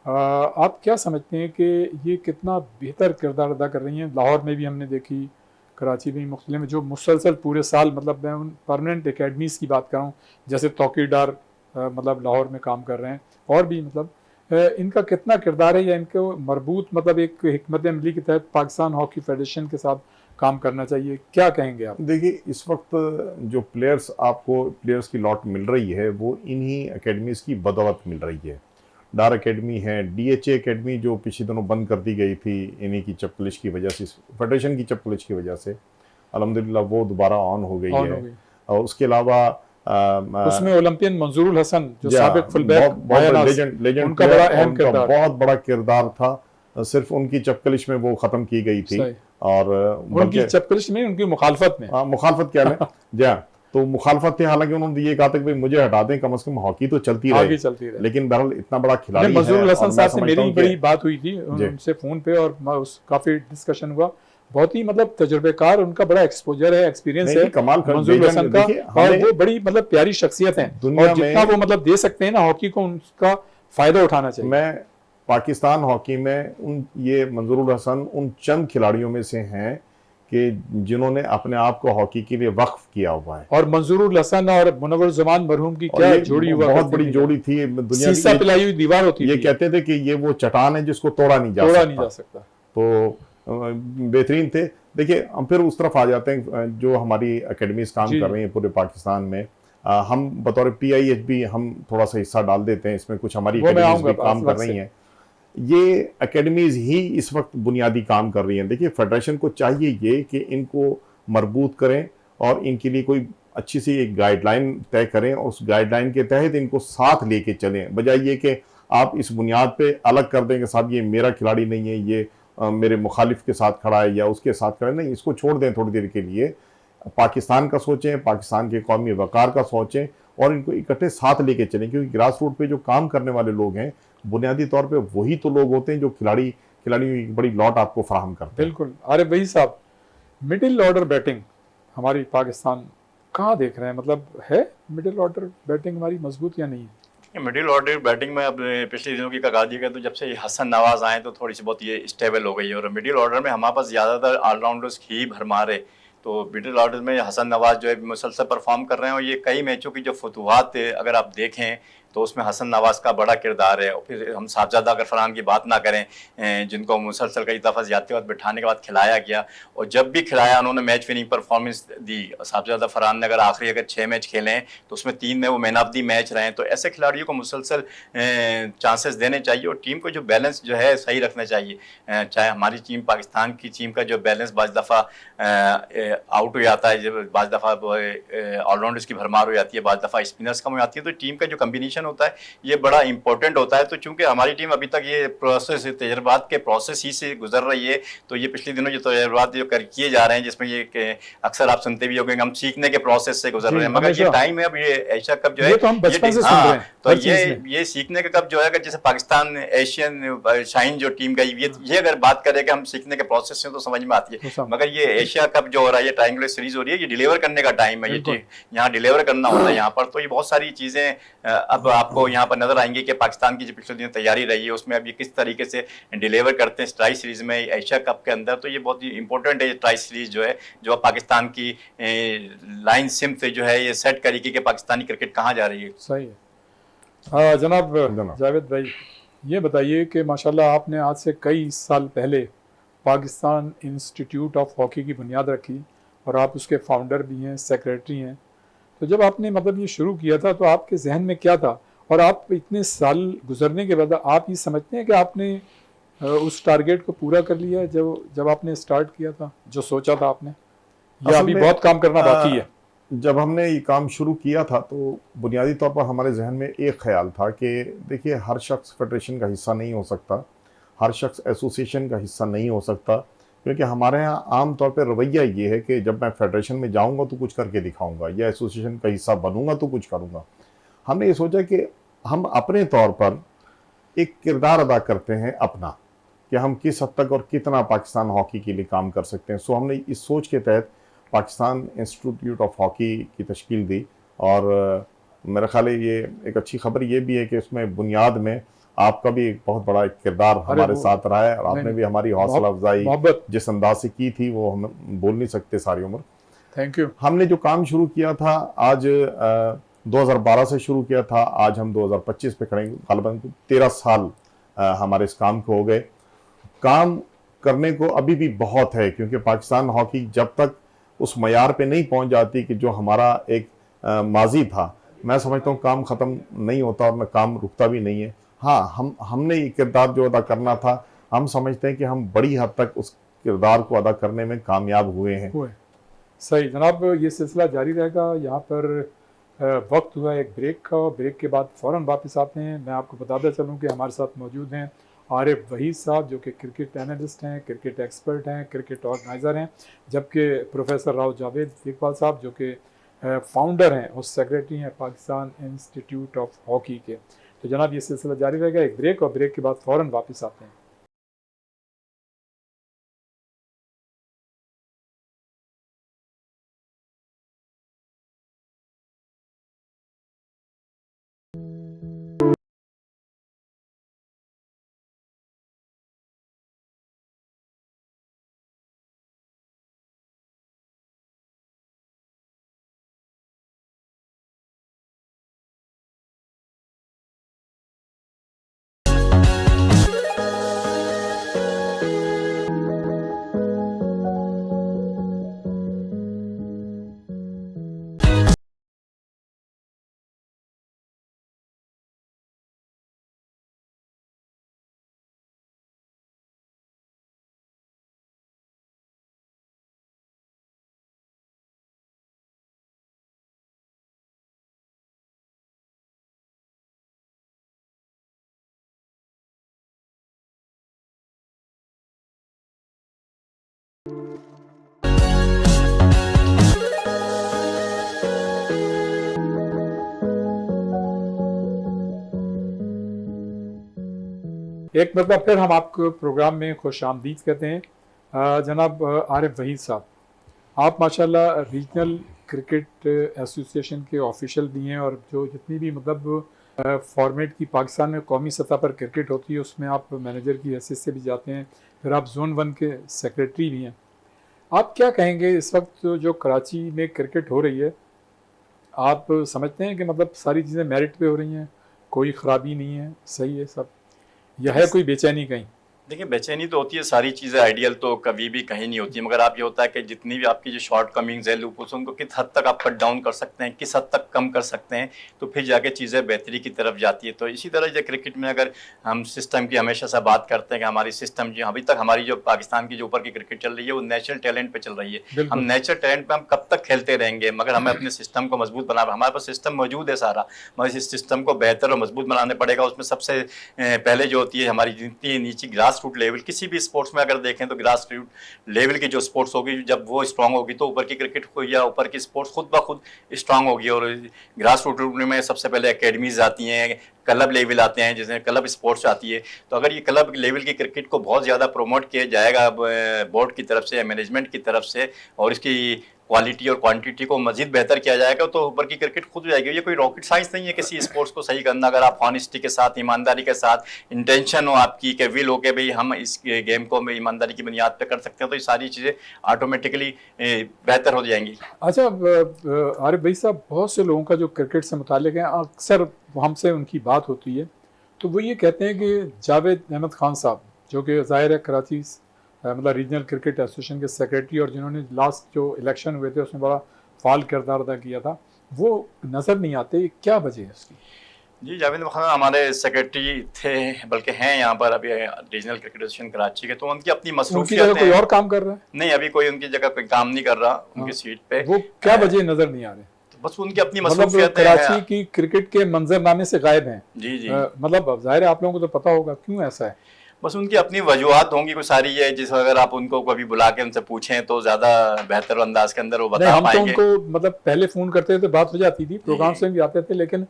आप क्या समझते हैं कि ये कितना बेहतर किरदार अदा कर रही हैं? लाहौर में भी हमने देखी, कराची में मुख्तलिफ में जो मुसलसल पूरे साल, मतलब मैं उन परमानेंट अकेडमीज़ की बात कर रहा हूँ, जैसे तौकीरदार मतलब लाहौर में काम कर रहे हैं, और भी मतलब इनका कितना किरदार है, या इनको मरबूत मतलब एक हिकमत अमली के तहत पाकिस्तान हॉकी फेडरेशन के साथ काम करना चाहिए, क्या कहेंगे आप? देखिए, इस वक्त जो प्लेयर्स की लॉट मिल रही है वो इन्हीं एकेडमीज़ की बदौलत मिल रही है। डार एकेडमी है, DHA एकेडमी जो पिछले दिनों बंद कर दी गई थी इन्हीं की चपलिश की वजह से, फेडरेशन की चपलिश की वजह से, अल्हम्दुलिल्लाह वो दोबारा ऑन हो गई है। और उसके अलावा उसमें ओलंपियन मंजूरुल हसन जो साबिक फुलबैक लेजेंड उनका बड़ा अहम किरदार, बहुत बड़ा किरदार था। सिर्फ उनकी चपकलिश में वो खत्म की गई थी। सही। और उनकी चपकलिश में, उनकी मुखालफत में। मुखालफत क्या है जी हाँ, तो मुखालफत थी। हालांकि उन्होंने ये कहा था कि भाई मुझे हटा दें, कम से कम हॉकी तो चलती रहे। लेकिन बहरहाल इतना बड़ा खिलाड़ी है। मंजूरुल हसन साहब से मेरी बड़ी बात हुई थी जी। उनसे फोन पे, और काफी डिस्कशन हुआ। बहुत ही मतलब तजुर्बेकार, उनका बड़ा एक्सपोजर है, एक्सपीरियंस है कमाल मंजूरुल हसन का, और वो बड़ी मतलब प्यारी शख्सियत है, और जितना वो मतलब दे सकते हैं ना हॉकी को, उनका फायदा उठाना चाहिए। मैं पाकिस्तान हॉकी में ये मंजूरुल हसन उन चंद खिलाड़ियों में से हैं कि जिन्होंने अपने आप को हॉकी के लिए वक्फ किया हुआ है। और मंजूरुल हसन और मुनव्वर जमान मरहूम की क्या जोड़ी हुआ, बहुत बड़ी जोड़ी थी। दुनिया शीशा पिलाई हुई दीवार होती थी। ये कहते थे कि ये वो चट्टान है जिसको तोड़ा नहीं जा सकता। तो बेहतरीन थे। देखिए हम फिर उस तरफ आ जाते हैं जो हमारी एकेडमीज काम कर रही हैं पूरे पाकिस्तान में। हम बतौर PIHB हम थोड़ा सा हिस्सा डाल देते हैं इसमें, कुछ हमारी एकेडमीज भी काम कर रही हैं। ये एकेडमीज ही इस वक्त बुनियादी काम कर रही हैं। देखिए फेडरेशन को चाहिए ये कि इनको मरबूत करें और इनके लिए कोई अच्छी सी एक गाइडलाइन तय करें, और उस गाइडलाइन के तहत इनको साथ लेके चलें, बजाय ये कि आप इस बुनियाद पे अलग कर दें कि साहब ये मेरा खिलाड़ी नहीं है, ये मेरे मुखालिफ के साथ खड़ा है या उसके साथ खड़ा है। नहीं, इसको छोड़ दें थोड़ी देर के लिए, पाकिस्तान का सोचें, पाकिस्तान के कौमी वकार का सोचें, और इनको इकट्ठे साथ लेके चलें। क्योंकि ग्रास रूट पे जो काम करने वाले लोग हैं बुनियादी तौर पे वही तो लोग होते हैं जो खिलाड़ियों की बड़ी लॉट आपको फराहम करते हैं। बिल्कुल। अरे भाई साहब, मिडिल ऑर्डर बैटिंग हमारी पाकिस्तान कहाँ देख रहे हैं? मतलब है मिडिल ऑर्डर बैटिंग हमारी मजबूत या नहीं है? मिडिल ऑर्डर बैटिंग में अब पिछले दिनों की कगाजी का तो जब से हसन नवाज आए तो थोड़ी सी बहुत ये स्टेबल हो गई है, और मिडिल ऑर्डर में हमारे पास ज़्यादातर ऑलराउंडर्स ही भरमार है। तो मिडिल ऑर्डर में हसन नवाज जो है मुसलसल परफॉर्म कर रहे हैं, और ये कई मैचों की जो फतुहात अगर आप देखें तो उसमें हसन नवाज का बड़ा किरदार है। और फिर हम साहबजादा अगर फरहान की बात ना करें, जिनको मुसलसल कई दफ़ा जाते वक्त बिठाने के बाद खिलाया गया, और जब भी खिलाया उन्होंने मैच विनिंग परफॉर्मेंस दी। साहबजादा फरहान ने अगर 6 मैच खेले हैं तो उसमें 3 में वो मैन ऑफ दी मैच रहे हैं। तो ऐसे खिलाड़ियों को मुसलसल चांसेस देने चाहिए, और टीम को जो बैलेंस जो है सही रखना चाहिए। चाहे हमारी टीम, पाकिस्तान की टीम का जो बैलेंस बाज़ दफ़ा आउट हो जाता है, जब बाज़ दफ़ा ऑलराउंडर्स की भरमार हो जाती है, बाज़ दफ़ा स्पिनर्स कम हो जाती है, तो टीम का जो कम्बिनेशन होता है ये बड़ा इंपॉर्टेंट होता है। तो चूंकि हमारी टीम अभी तक ये प्रोसेस, तजर्बात के प्रोसेस ही से गुजर रही है, तो ये पिछले दिनों जो तजर्बात जो किए जा रहे हैं, जिसमें ये अक्सर आप सुनते भी होंगे हम सीखने के प्रोसेस से गुजर रहे हैं, मगर ये टाइम है अब ये एशिया कप जो है, तो हम बचपन से सुन रहे हैं, तो ये सीखने का कप जो है, जैसे पाकिस्तान एशियन शाइन जो टीम गई, ये अगर बात करें कि हम सीखने के प्रोसेस से तो समझ में आती है, मगर ये एशिया कप जो हो रहा है, ये ट्रायंगुलर सीरीज हो रही है, ये डिलीवर करने का टाइम है, ये यहाँ डिलीवर करना होता है यहाँ पर। तो ये बहुत सारी चीजें अब आपको यहाँ पर नजर आएंगी कि पाकिस्तान की जो पिछले दिन तैयारी रही है उसमें अब ये किस तरीके से डिलीवर करते हैं ट्राई सीरीज में, एशिया कप के अंदर। तो ये बहुत ही इंपॉर्टेंट है, ट्राई सीरीज जो है, जो पाकिस्तान की लाइन सिम्त जो है, ये सेट करेगी कि पाकिस्तानी क्रिकेट कहाँ जा रही है। सही है। जनाब जावेद भाई, ये बताइए कि माशाल्लाह आपने आज से कई साल पहले पाकिस्तान इंस्टीट्यूट ऑफ हॉकी की बुनियाद रखी, और आप उसके फाउंडर भी हैं, सेक्रेटरी हैं। तो जब आपने मतलब ये शुरू किया था तो आपके जहन में क्या था, और आप इतने साल गुजरने के बाद आप ये समझते हैं कि आपने उस टारगेट को पूरा कर लिया है जब आपने स्टार्ट किया था, जो सोचा था आपने, या अभी बहुत काम करना बाकी है? जब हमने ये काम शुरू किया था तो बुनियादी तौर पर हमारे जहन में एक ख्याल था कि देखिए हर शख्स फेडरेशन का हिस्सा नहीं हो सकता, हर शख्स एसोसिएशन का हिस्सा नहीं हो सकता, क्योंकि हमारे यहाँ आम तौर पर रवैया ये है कि जब मैं फेडरेशन में जाऊँगा तो कुछ करके दिखाऊँगा, या एसोसिएशन का हिस्सा बनूँगा तो कुछ करूँगा। हमने ये सोचा कि हम अपने तौर पर एक किरदार अदा करते हैं अपना, कि हम किस हद तक और कितना पाकिस्तान हॉकी के लिए काम कर सकते हैं। सो हमने इस सोच के तहत पाकिस्तान इंस्टीट्यूट ऑफ हॉकी की तश्कील दी, और मेरा ख्याल है ये एक अच्छी खबर ये भी है कि उसमें बुनियाद में आपका भी एक बहुत बड़ा किरदार हमारे साथ रहा है, और आपने भी हमारी हौसला अफजाई जिस अंदाज से की थी वो हम बोल नहीं सकते सारी उम्र। Thank you. हमने जो काम शुरू किया था आज 2012 से शुरू किया था, आज हम 2025 पे खड़े, गालिबन 13 साल हमारे इस काम को हो गए। काम करने को अभी भी बहुत है, क्योंकि पाकिस्तान हॉकी जब तक उस मयार पे नहीं पहुंच जाती कि जो हमारा एक माजी था, मैं समझता हूँ काम ख़त्म नहीं होता, और न काम रुकता भी नहीं है। हाँ, हमने ये किरदार जो अदा करना था, हम समझते हैं कि हम बड़ी हद तक उस किरदार को अदा करने में कामयाब हुए हैं। सही जनाब, ये सिलसिला जारी रहेगा। यहाँ पर वक्त हुआ एक ब्रेक का, ब्रेक के बाद फ़ौरन वापस आते हैं। मैं आपको बताता चलूँ कि हमारे साथ मौजूद हैं आरिफ वहीद साहब जो कि क्रिकेट एनालिस्ट हैं, क्रिकेट एक्सपर्ट हैं, क्रिकेट ऑर्गेनाइज़र हैं, जबकि प्रोफेसर राव जावेद इकबाल साहब जो कि फाउंडर हैं और सेक्रेटरी हैं पाकिस्तान इंस्टीट्यूट ऑफ हॉकी के। तो जनाब ये सिलसिला जारी रहेगा, एक ब्रेक, और ब्रेक के बाद फ़ौरन वापस आते हैं। एक मतलब फिर हम आपको प्रोग्राम में खुश आमदीद कहते हैं। जनाब आरिफ वहीद साहब, आप माशाल्लाह रीजनल क्रिकेट एसोसिएशन के ऑफिशियल भी हैं, और जो जितनी भी मतलब फॉर्मेट की पाकिस्तान में कौमी सतह पर क्रिकेट होती है उसमें आप मैनेजर की हैसियत से भी जाते हैं, फिर आप जोन 1 के सेक्रेटरी भी हैं। आप क्या कहेंगे इस वक्त जो कराची में क्रिकेट हो रही है, आप समझते हैं कि मतलब सारी चीज़ें मेरिट पे हो रही हैं, कोई ख़राबी नहीं है, सही है सब, या है कोई बेचैनी कहीं? देखिए, बेचैनी तो होती है, सारी चीज़ें आइडियल तो कभी भी कहीं नहीं होती, मगर आप ये होता है कि जितनी भी आपकी जो शॉर्ट कमिंग्स है, लूपहोल्स, उनको किस हद तक आप कट डाउन कर सकते हैं, किस हद तक कम कर सकते हैं, तो फिर जाके चीज़ें बेहतरी की तरफ जाती है। तो इसी तरह जो क्रिकेट में अगर हम सिस्टम की हमेशा से बात करते हैं कि हमारी सिस्टम जो अभी तक हमारी जो पाकिस्तान की जो ऊपर की क्रिकेट चल रही है वो नेचुरल टैलेंट पे चल रही है। हम नेचुरल टैलेंट पे हम कब तक खेलते रहेंगे, मगर हमें अपने सिस्टम को मजबूत बना, हमारे पास सिस्टम मौजूद है सारा, मगर इस सिस्टम को बेहतर और मजबूत बनाने पड़ेगा। उसमें सबसे पहले जो होती है हमारी जितनी नीचे ग्रास रूट लेवल, किसी भी स्पोर्ट्स में अगर देखें तो ग्रास रूट लेवल की जो स्पोर्ट्स होगी, जब वो स्ट्रांग होगी तो ऊपर की क्रिकेट को या ऊपर की स्पोर्ट्स खुद ब खुद स्ट्रांग होगी। और ग्रास रूट में सबसे पहले एकेडमीज आती हैं, क्लब लेवल आते हैं, जिसमें क्लब स्पोर्ट्स आती है। तो अगर ये क्लब लेवल की क्रिकेट को बहुत ज़्यादा प्रमोट किया जाएगा बोर्ड की तरफ से या मैनेजमेंट की तरफ से, और इसकी क्वालिटी और क्वांटिटी को मजीद बेहतर किया जाएगा, तो ऊपर की क्रिकेट खुद हो जाएगी। ये कोई रॉकेट साइंस नहीं है किसी स्पोर्ट्स को सही करना, अगर आप ऑनेस्टी के साथ, ईमानदारी के साथ, इंटेंशन हो आपकी कि विल हो के भाई हम इस गेम को ईमानदारी की बुनियाद पे कर सकते हैं, तो ये सारी चीज़ें ऑटोमेटिकली बेहतर हो जाएंगी। अच्छा आरिफ भाई साहब, बहुत से लोगों का जो क्रिकेट से मुताल्लिक है, अक्सर हमसे उनकी बात होती है तो वो ये कहते हैं कि जावेद अहमद खान साहब जो कि ज़ाहिर है कराची मतलब रीजनल क्रिकेट एसोसिएशन के सेक्रेटरी, और जिन्होंने लास्ट जो इलेक्शन हुए थे उसमें बड़ा फाल किरदार अदा किया था, वो नज़र नहीं आते, क्या वजह है उसकी? जी, जावेद खान हमारे सेक्रेटरी थे, बल्कि हैं यहाँ पर अभी रीजनल क्रिकेट एसोसिएशन कराची के, तो उनकी अपनी मसरूफियत कोई और काम कर रहा है? नहीं, अभी कोई उनकी जगह कोई काम नहीं कर रहा उनकी सीट पे। वो क्या वजह नज़र नहीं आ रहे? बस उनकी अपनी मतलब मसरूफियत कराची की क्रिकेट के मंजरनामे से गायब हैं। जी जी। मतलब जाहिर है आप लोगों को तो पता होगा, क्यों ऐसा है? बस उनकी अपनी वजूहत होंगी कोई सारी है, जिस अगर आप उनको कभी बुला के उनसे पूछें तो ज्यादा बेहतर अंदाज के अंदर वो बता पाएंगे। हम तो उनको मतलब पहले फोन करते थे तो बात हो जाती थी, प्रोग्राम से भी आते थे, लेकिन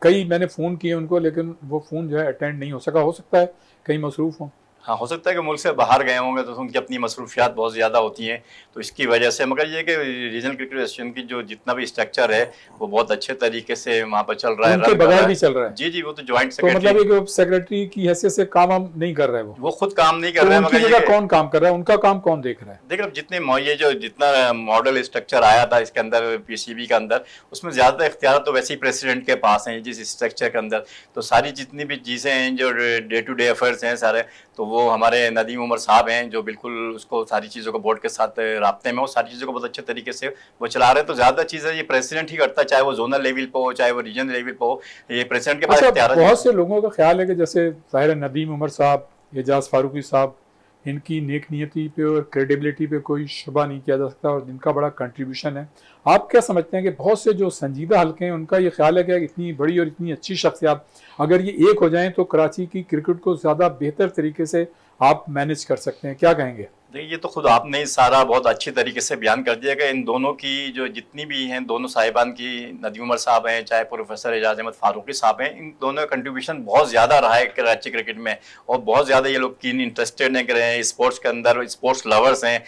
कई मैंने फोन किए उनको, लेकिन वो फोन जो है अटेंड नहीं हो सका। हो सकता है कहीं मसरूफ हों। हाँ, हो सकता है कि मुल्क से बाहर गए होंगे, तो उनकी अपनी मसरूफियात बहुत ज़्यादा होती हैं, तो इसकी वजह से। मगर ये कि रीजनल क्रिकेट एसोसिएशन की जो जितना भी स्ट्रक्चर है वो बहुत अच्छे तरीके से वहाँ पर चल रहा है, उनके बगैर भी चल रहा है। जी जी, वो तो ज्वाइंट तो मतलब सेक्रेटरी की हैसियत से काम हम नहीं कर रहे, वो खुद काम नहीं कर रहे हैं, मगर कौन काम कर रहा है, उनका काम कौन देख रहा है? देखिए, जितने ये जो जितना मॉडल स्ट्रक्चर आया था इसके अंदर, पीसीबी के अंदर, उसमें ज़्यादा इख्तियार तो वैसे ही प्रेसिडेंट के पास हैं जिस स्ट्रक्चर के अंदर। तो सारी जितनी भी चीज़ें हैं जो डे टू डे अफेयर्स हैं सारे, तो वो हमारे नदीम उमर साहब हैं जो बिल्कुल उसको सारी चीज़ों को बोर्ड के साथ राब्ते में, वो सारी चीज़ों को बहुत अच्छे तरीके से वो चला रहे हैं। तो ज़्यादा चीज़ें ये प्रेसिडेंट ही करता है, चाहे वो जोनल लेवल पे हो, चाहे वो रीजनल लेवल पे हो, ये प्रेसिडेंट के पास इख्तियार है। बहुत से लोगों का ख्याल है कि जैसे ज़ाहिर नदीम उमर साहब, एजाज फारूकी साहब, इनकी नेक नियति पे और क्रेडिबिलिटी पे कोई शुबा नहीं किया जा सकता और इनका बड़ा कंट्रीब्यूशन है। आप क्या समझते हैं कि बहुत से जो संजीदा हल्के हैं उनका ये ख्याल है कि इतनी बड़ी और इतनी अच्छी शख्सियत अगर ये एक हो जाएं तो कराची की क्रिकेट को ज़्यादा बेहतर तरीके से आप मैनेज कर सकते हैं, क्या कहेंगे? देखिए, ये तो खुद आपने ही सारा बहुत अच्छी तरीके से बयान कर दिया कि इन दोनों की जो जितनी भी हैं, दोनों साहिबान की, नदी उमर साहब हैं चाहे प्रोफेसर एजाज अहमद फारूकी साहब हैं, इन दोनों का कंट्रीब्यूशन बहुत ज़्यादा रहा है कराची क्रिकेट में और बहुत ज़्यादा ये लोग कीन इंटरेस्टेड हैं, रहे स्पोर्ट्स के अंदर, स्पोर्ट्स लवर्स हैं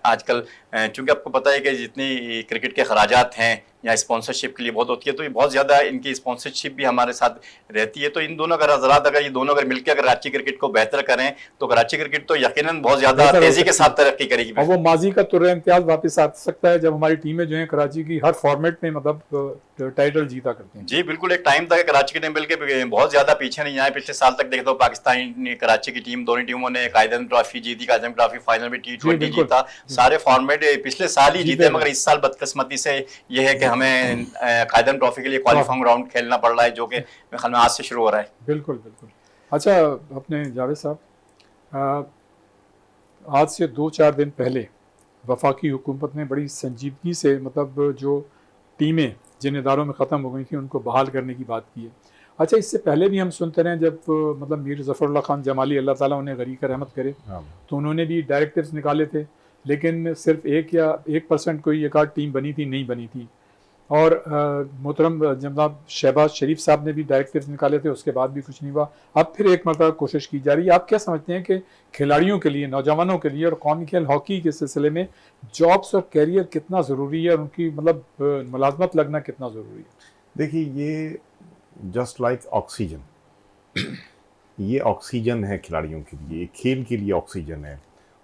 आजकल। चूँकि आपको पता है कि जितनी क्रिकेट के खराजात हैं या स्पॉन्सरशिप के लिए बहुत होती है, तो ये बहुत ज़्यादा इनकी स्पॉन्सरशिप भी हमारे साथ रहती है। तो इन दोनों का हज़रात अगर ये दोनों अगर मिलकर कराची क्रिकेट को बेहतर करें तो कराची क्रिकेट तो यकीनन बहुत ज़्यादा तेज़ी के साथ तरक्की करेगी और वो माजी का तुर्र इम्तियाज वापस आ सकता है जब हमारी टीमें जो हैं कराची की हर फॉर्मेट में मतलब टाइटल जीता करती हैं। जी बिल्कुल, एक टाइम था कराची की टीम बल्कि बहुत ज़्यादा पीछे नहीं आए। पिछले साल तक देखे तो पाकिस्तानी कराची की टीम, दोनों टीमों ने कायदन ट्रॉफी जीती, कायदन ट्रॉफी फाइनल में T20 जीता, सारे फॉर्मेट पिछले साल ही जीते। मगर इस साल बदकिस्मती से ये है कि हमें कायदन ट्रॉफी के लिए क्वालिफाइंग राउंड खेलना पड़ रहा है, जो कि मेरे ख्याल में आज से शुरू हो रहा है। बिल्कुल बिल्कुल। अच्छा, अपने जावेद साहब, आज से 2-4 दिन पहले वफाकी हुकूमत ने बड़ी संजीदगी से मतलब जो टीमें जिन इदारों में ख़त्म हो गई थी उनको बहाल करने की बात की है। अच्छा, इससे पहले भी हम सुनते रहे जब मतलब मीर ज़फ़रुल्लाह खान जमाली, अल्लाह ताला उन्हें गरीक रहमत करे, तो उन्होंने भी डायरेक्टिव्स निकाले थे, लेकिन सिर्फ 1% कोई एक आध टीम बनी थी, नहीं बनी थी। और मोहतरम जनाब शहबाज शरीफ साहब ने भी डायरेक्टिव्स निकाले थे, उसके बाद भी कुछ नहीं हुआ। अब फिर एक मरतबा कोशिश की जा रही है। आप क्या समझते हैं कि खिलाड़ियों के लिए, नौजवानों के लिए और कौमी खेल हॉकी के सिलसिले में जॉब्स और कैरियर कितना ज़रूरी है और उनकी मतलब मुलाजमत लगना कितना ज़रूरी है? देखिए, ये जस्ट लाइक ऑक्सीजन, ये ऑक्सीजन है खिलाड़ियों के लिए, खेल के लिए ऑक्सीजन है।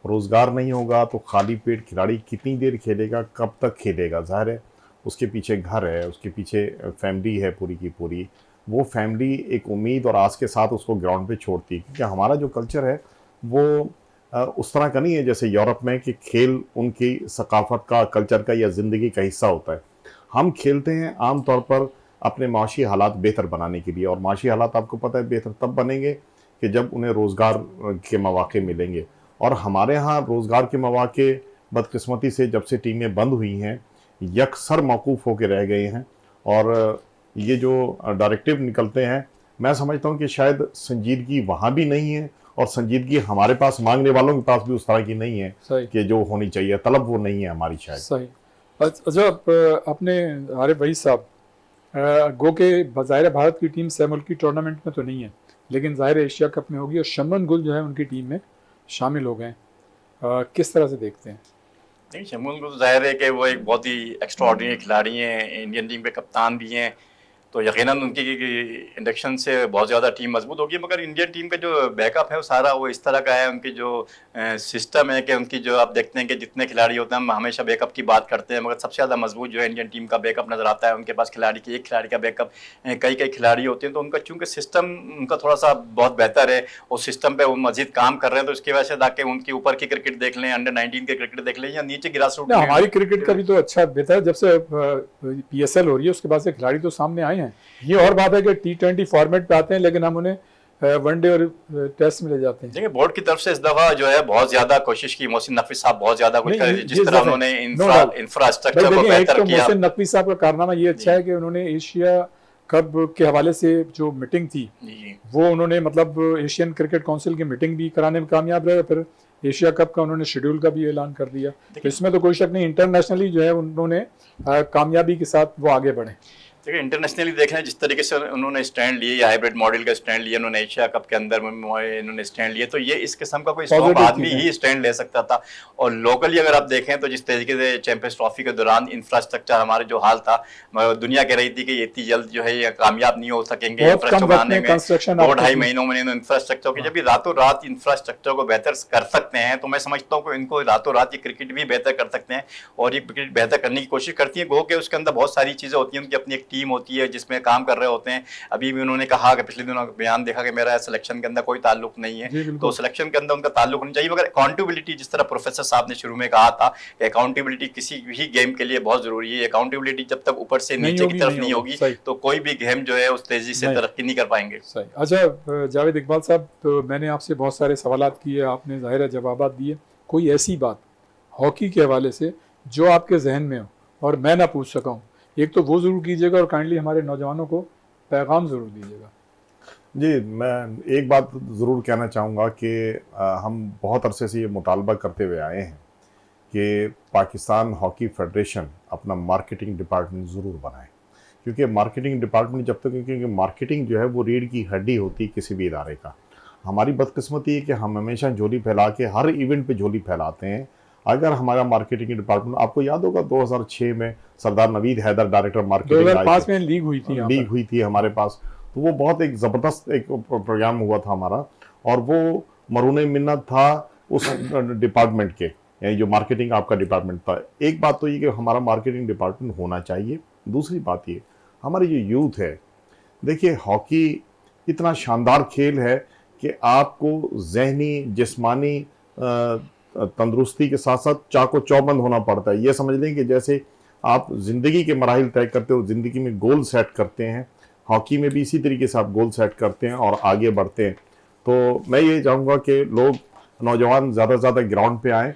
रोज़गार नहीं होगा तो खाली पेट खिलाड़ी कितनी देर खेलेगा, कब तक खेलेगा? ज़ाहिर है उसके पीछे घर है, उसके पीछे फैमिली है पूरी की पूरी। वो फैमिली एक उम्मीद और आस के साथ उसको ग्राउंड पे छोड़ती है, क्योंकि हमारा जो कल्चर है वो उस तरह का नहीं है जैसे यूरोप में कि खेल उनकी सकाफत का, कल्चर का या ज़िंदगी का हिस्सा होता है। हम खेलते हैं आम तौर पर अपने माशी हालात बेहतर बनाने के लिए, और माशी हालात आपको पता है बेहतर तब बनेंगे कि जब उन्हें रोज़गार के मौके मिलेंगे। और हमारे यहाँ रोज़गार के मौके बदकिस्मती से जब से टीमें बंद हुई हैं यकसर मौकूफ़ होकर रह गए हैं। और ये जो डायरेक्टिव निकलते हैं, मैं समझता हूँ कि शायद संजीदगी वहाँ भी नहीं है और संजीदगी हमारे पास मांगने वालों के पास भी उस तरह की नहीं है कि जो होनी चाहिए, तलब वो नहीं है हमारी शायद। सही। अच्छा, अपने आरिफ वहीद साहब, गो के बज़ाहिर भारत की टीम सह मुल्की टूर्नामेंट में तो नहीं है, लेकिन ज़ाहिर एशिया कप में होगी और शमन गुल जो है उनकी टीम में शामिल हो गए। किस तरह से देखते हैं? नहीं, शमूल को तो जाहिर है कि वो एक बहुत ही एक्स्ट्रा ऑर्डिनरी खिलाड़ी हैं, इंडियन टीम के कप्तान भी हैं, तो यकीनन उनकी इंडक्शन से बहुत ज़्यादा टीम मजबूत होगी। मगर इंडियन टीम का जो बैकअप है वो सारा वो इस तरह का है, उनकी जो सिस्टम है कि उनकी जो आप देखते हैं कि जितने खिलाड़ी होते हैं, हम हमेशा बैकअप की बात करते हैं, मगर सबसे ज़्यादा मजबूत जो है इंडियन टीम का बैकअप नज़र आता है। उनके पास खिलाड़ी की एक खिलाड़ी का बैकअप कई खिलाड़ी होते हैं, तो उनका चूँकि सिस्टम उनका थोड़ा सा बहुत बेहतर है, उस सिस्टम पर वो मजीद काम कर रहे हैं, तो इसकी वजह से ताकि उनके ऊपर की क्रिकेट देख लें, अंडर-19 के क्रिकेट देख लें या नीचे ग्रास रूट। हमारी क्रिकेट का भी तो अच्छा बेहतर, जब से PSL हो रही है उसके बाद से खिलाड़ी तो सामने आए हैं। ये और बात है कि T20 फॉर्मेट पे आते हैं, लेकिन हम उन्हें वनडे और टेस्ट में ले जाते हैं। देखिए, बोर्ड की तरफ से इस दफा जो है बहुत ज्यादा कोशिश की, मोहसिन नकवी साहब बहुत ज्यादा कुछ करे, जिस तरह उन्होंने इंफ्रास्ट्रक्चर को बेहतर किया। मोहसिन नकवी साहब का कारनामा ये अच्छा है कि उन्होंने एशिया कप के हवाले से जो मीटिंग थी वो उन्होंने मतलब एशियन क्रिकेट काउंसिल की मीटिंग भी कराने में कामयाब रहे, फिर एशिया कप का उन्होंने शेड्यूल का भी ऐलान कर दिया। तो इसमें तो कोई शक नहीं, इंटरनेशनली जो है उन्होंने कामयाबी के साथ वो आगे बढ़े। देखिए, इंटरनेशनली देख लें जिस तरीके से उन्होंने स्टैंड लिए, या हाइब्रिड मॉडल का स्टैंड लिया उन्होंने, एशिया कप के अंदर इन्होंने स्टैंड लिए, तो ये इस किस्म का कोई स्ट्रॉन्ग आदमी ही स्टैंड ले सकता था। और लोकली अगर आप देखें तो जिस तरीके से चैंपियंस ट्रॉफी के दौरान इंफ्रास्ट्रक्चर हमारे जो हाल था, दुनिया कह रही थी कि इतनी जल्द जो है ये कामयाब नहीं हो सकेंगे इंफ्रास्ट्रक्चर बनाने में, 2-2.5 महीनों में इंफ्रास्ट्रक्चर की, जब भी रातों रात इंफ्रास्ट्रक्चर को बेहतर कर सकते हैं, तो मैं समझता हूँ कि इनको रातों रात ये क्रिकेट भी बेहतर कर सकते हैं। और ये क्रिकेट बेहतर करने की कोशिश करती है, गो के उसके अंदर बहुत सारी चीज़ें होती हैं, उनकी अपनी एक टीम होती है जिसमें काम कर रहे होते हैं। अभी भी उन्होंने कहा कि पिछले दिनों बयान देखा कि मेरा सिलेक्शन के अंदर कोई ताल्लुक नहीं है, तो सिलेक्शन के अंदर उनका ताल्लुक नहीं चाहिए, मगर अकाउंटेबिलिटी जिस तरह प्रोफेसर साहब ने शुरू में कहा था कि अकाउंटेबिलिटी किसी भी गेम के लिए बहुत जरूरी है। अकाउंटेबिलिटी जब तक ऊपर से नीचे की तरफ नहीं होगी तो कोई भी गेम जो है उस तेजी से तरक्की नहीं कर पाएंगे। सही। अच्छा जावेद इकबाल साहब, तो मैंने आपसे बहुत सारे सवालात किए, आपने ज़ाहिर है जवाबात दिए। कोई ऐसी बात हॉकी के हवाले से जो आपके जहन में हो और मैं ना पूछ सका हूँ, एक तो वो ज़रूर कीजिएगा और काइंडली हमारे नौजवानों को पैगाम ज़रूर दीजिएगा। जी, मैं एक बात ज़रूर कहना चाहूँगा कि हम बहुत अरसे से ये मुतालबा करते हुए आए हैं कि पाकिस्तान हॉकी फेडरेशन अपना मार्केटिंग डिपार्टमेंट ज़रूर बनाए, क्योंकि मार्केटिंग डिपार्टमेंट जब तक, क्योंकि मार्केटिंग जो है वो रीढ़ की हड्डी होती है किसी भी इदारे का। हमारी बदकिस्मती है कि हम हमेशा झोली फैला के हर इवेंट पे झोली फैलाते हैं। अगर हमारा मार्केटिंग डिपार्टमेंट, आपको याद होगा 2006 में सरदार नवीद हैदर डायरेक्टर मार्केटिंग 2005 में लीग हुई थी हमारे पास, तो वो बहुत एक ज़बरदस्त एक प्रोग्राम हुआ था हमारा, और वो मरून मिन्नत था उस डिपार्टमेंट के, यानी जो मार्केटिंग आपका डिपार्टमेंट था। एक बात तो ये कि हमारा मार्केटिंग डिपार्टमेंट होना चाहिए। दूसरी बात ये, हमारी जो यूथ है, देखिए हॉकी इतना शानदार खेल है कि आपको ज़हनी जिस्मानी तंदुरुस्ती के साथ साथ चाको चौबंद होना पड़ता है। ये समझ लें कि जैसे आप ज़िंदगी के मराहिल तय करते हो, ज़िंदगी में गोल सेट करते हैं, हॉकी में भी इसी तरीके से आप गोल सेट करते हैं और आगे बढ़ते हैं। तो मैं ये चाहूँगा कि लोग, नौजवान ज़्यादा से ज़्यादा ग्राउंड पे आएँ,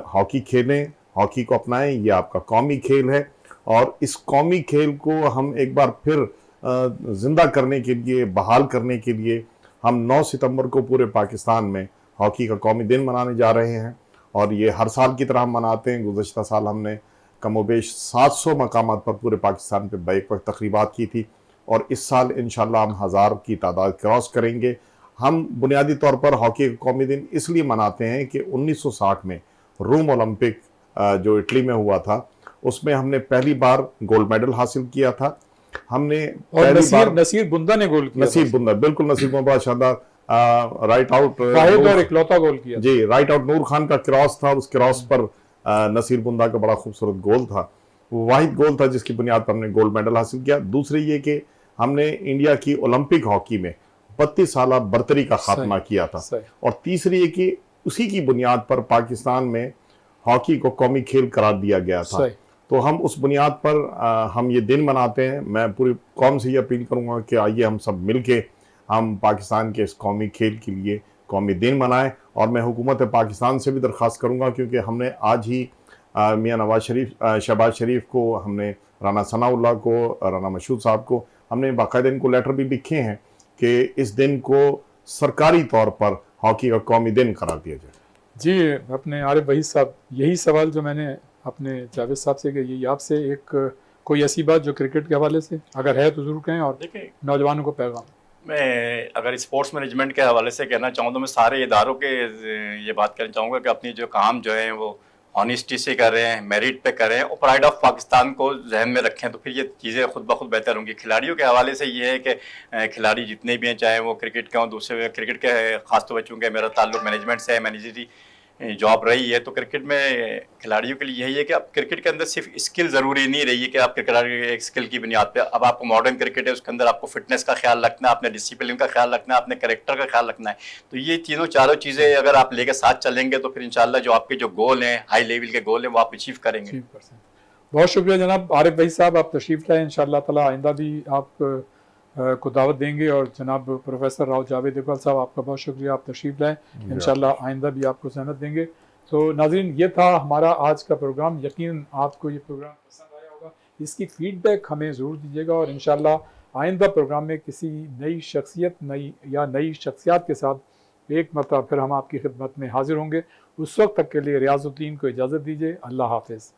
हॉकी खेलें, हॉकी को अपनाएं। ये आपका कौमी खेल है और इस कौमी खेल को हम एक बार फिर ज़िंदा करने के लिए, बहाल करने के लिए हम 9 सितंबर को पूरे पाकिस्तान में हॉकी का कौमी दिन मनाने जा रहे हैं। और ये हर साल की तरह हम मनाते हैं। गुज़श्ता साल हमने कमोबेश 700 मकामात पर पूरे पाकिस्तान पे बैक वक्त तकरीबात की थी, और इस साल इंशाल्लाह हम 1000 की तादाद क्रॉस करेंगे। हम बुनियादी तौर पर हॉकी का कौमी दिन इसलिए मनाते हैं कि 1960 में रोम ओलंपिक जो इटली में हुआ था, उसमें हमने पहली बार गोल्ड मेडल हासिल किया था। हमने नसीर बुंदा ने गोल किया। नसीर बुंदा, बिल्कुल नसीर बुंदा, शानदार राइट आउट, वाहिद और इकलौता गोल किया जी। राइट आउट नूर खान का क्रॉस था, उस क्रॉस पर नसीर बुंदा का बड़ा खूबसूरत गोल था। वो वाहिद गोल था जिसकी बुनियाद पर हमने गोल्ड मेडल हासिल किया। दूसरी ये कि हमने इंडिया की ओलंपिक हॉकी में 32 साल बर्तरी का खात्मा किया था। और तीसरी ये कि उसी की बुनियाद पर पाकिस्तान में हॉकी को कौमी खेल करार दिया गया था। तो हम उस बुनियाद पर हम ये दिन मनाते हैं। मैं पूरी कौम से ये अपील करूँगा कि आइए हम सब मिल के हम पाकिस्तान के इस कौमी खेल के लिए कौमी दिन मनाएं। और मैं हुकूमत पाकिस्तान से भी दरख्वास्त करूँगा, क्योंकि हमने आज ही मियाँ नवाज शरीफ, शहबाज शरीफ को, हमने राना सनाउल्लाह को, राना मशहूद साहब को, हमने बाकायदा इनको लेटर भी लिखे हैं कि इस दिन को सरकारी तौर पर हॉकी का कौमी दिन करार दिया जाए। जी, अपने आरिफ वहीद साहब, यही सवाल जो मैंने अपने जावेद साहब से, यही आपसे, एक कोई ऐसी बात जो क्रिकेट के हवाले से अगर है तो ज़रूर कहें, और देखिए नौजवानों को पैगाम। मैं अगर स्पोर्ट्स मैनेजमेंट के हवाले से कहना चाहूँ तो मैं सारे इदारों के ये बात कहना चाहूँगा कि अपनी जो काम जो है वो ऑनेस्टी से कर रहे हैं, मेरिट पे कर रहे हैं और प्राइड ऑफ पाकिस्तान को जहन में रखें, तो फिर ये चीज़ें खुद ब खुद बेहतर होंगी। खिलाड़ियों के हवाले से ये है कि खिलाड़ी जितने भी हैं, चाहे वो क्रिकेट के हों, दूसरे क्रिकेट के खासतौर पर चूँकि मेरा ताल्लुक मैनेजमेंट से है, मैनेजरी जॉब रही है, तो क्रिकेट में खिलाड़ियों के लिए यही है कि आप क्रिकेट के अंदर सिर्फ स्किल ज़रूरी नहीं रही है कि आप क्रिकेट एक स्किल की बुनियाद पे, अब आपको मॉडर्न क्रिकेट है उसके अंदर आपको फिटनेस का ख्याल रखना है, अपने डिसिप्लिन का ख्याल रखना है, अपने कैरेक्टर का ख्याल रखना है। तो ये तीनों चारों चीज़ें अगर आप लेकर साथ चलेंगे तो फिर इंशाल्लाह जो आपके जो गोल हैं, हाई लेवल के गोल हैं, वो आप अचीव करेंगे। बहुत शुक्रिया जनाब आरिफ वहीद साहब, आप तशरीफ़ लाएँ। इंशाअल्लाह ताला आइंदा भी आप को दावत देंगे। और जनाब प्रोफेसर राव जावेद इकबाल साहब, आपका बहुत शुक्रिया, आप तशरीफ़ लाएँ। इंशाअल्लाह आइंदा भी आपको सहमत देंगे। तो नाज़रीन, ये था हमारा आज का प्रोग्राम। यकीन आपको ये प्रोग्राम पसंद आया होगा। इसकी फ़ीडबैक हमें ज़रूर दीजिएगा और इंशाअल्लाह आइंदा प्रोग्राम में किसी नई शख्सियत, नई शख्सियात के साथ एक मरतबा फिर हम आपकी खिदमत में हाजिर होंगे। उस वक्त तक के लिए रियाज़ुद्दीन को इजाज़त दीजिए। अल्लाह हाफ़िज़।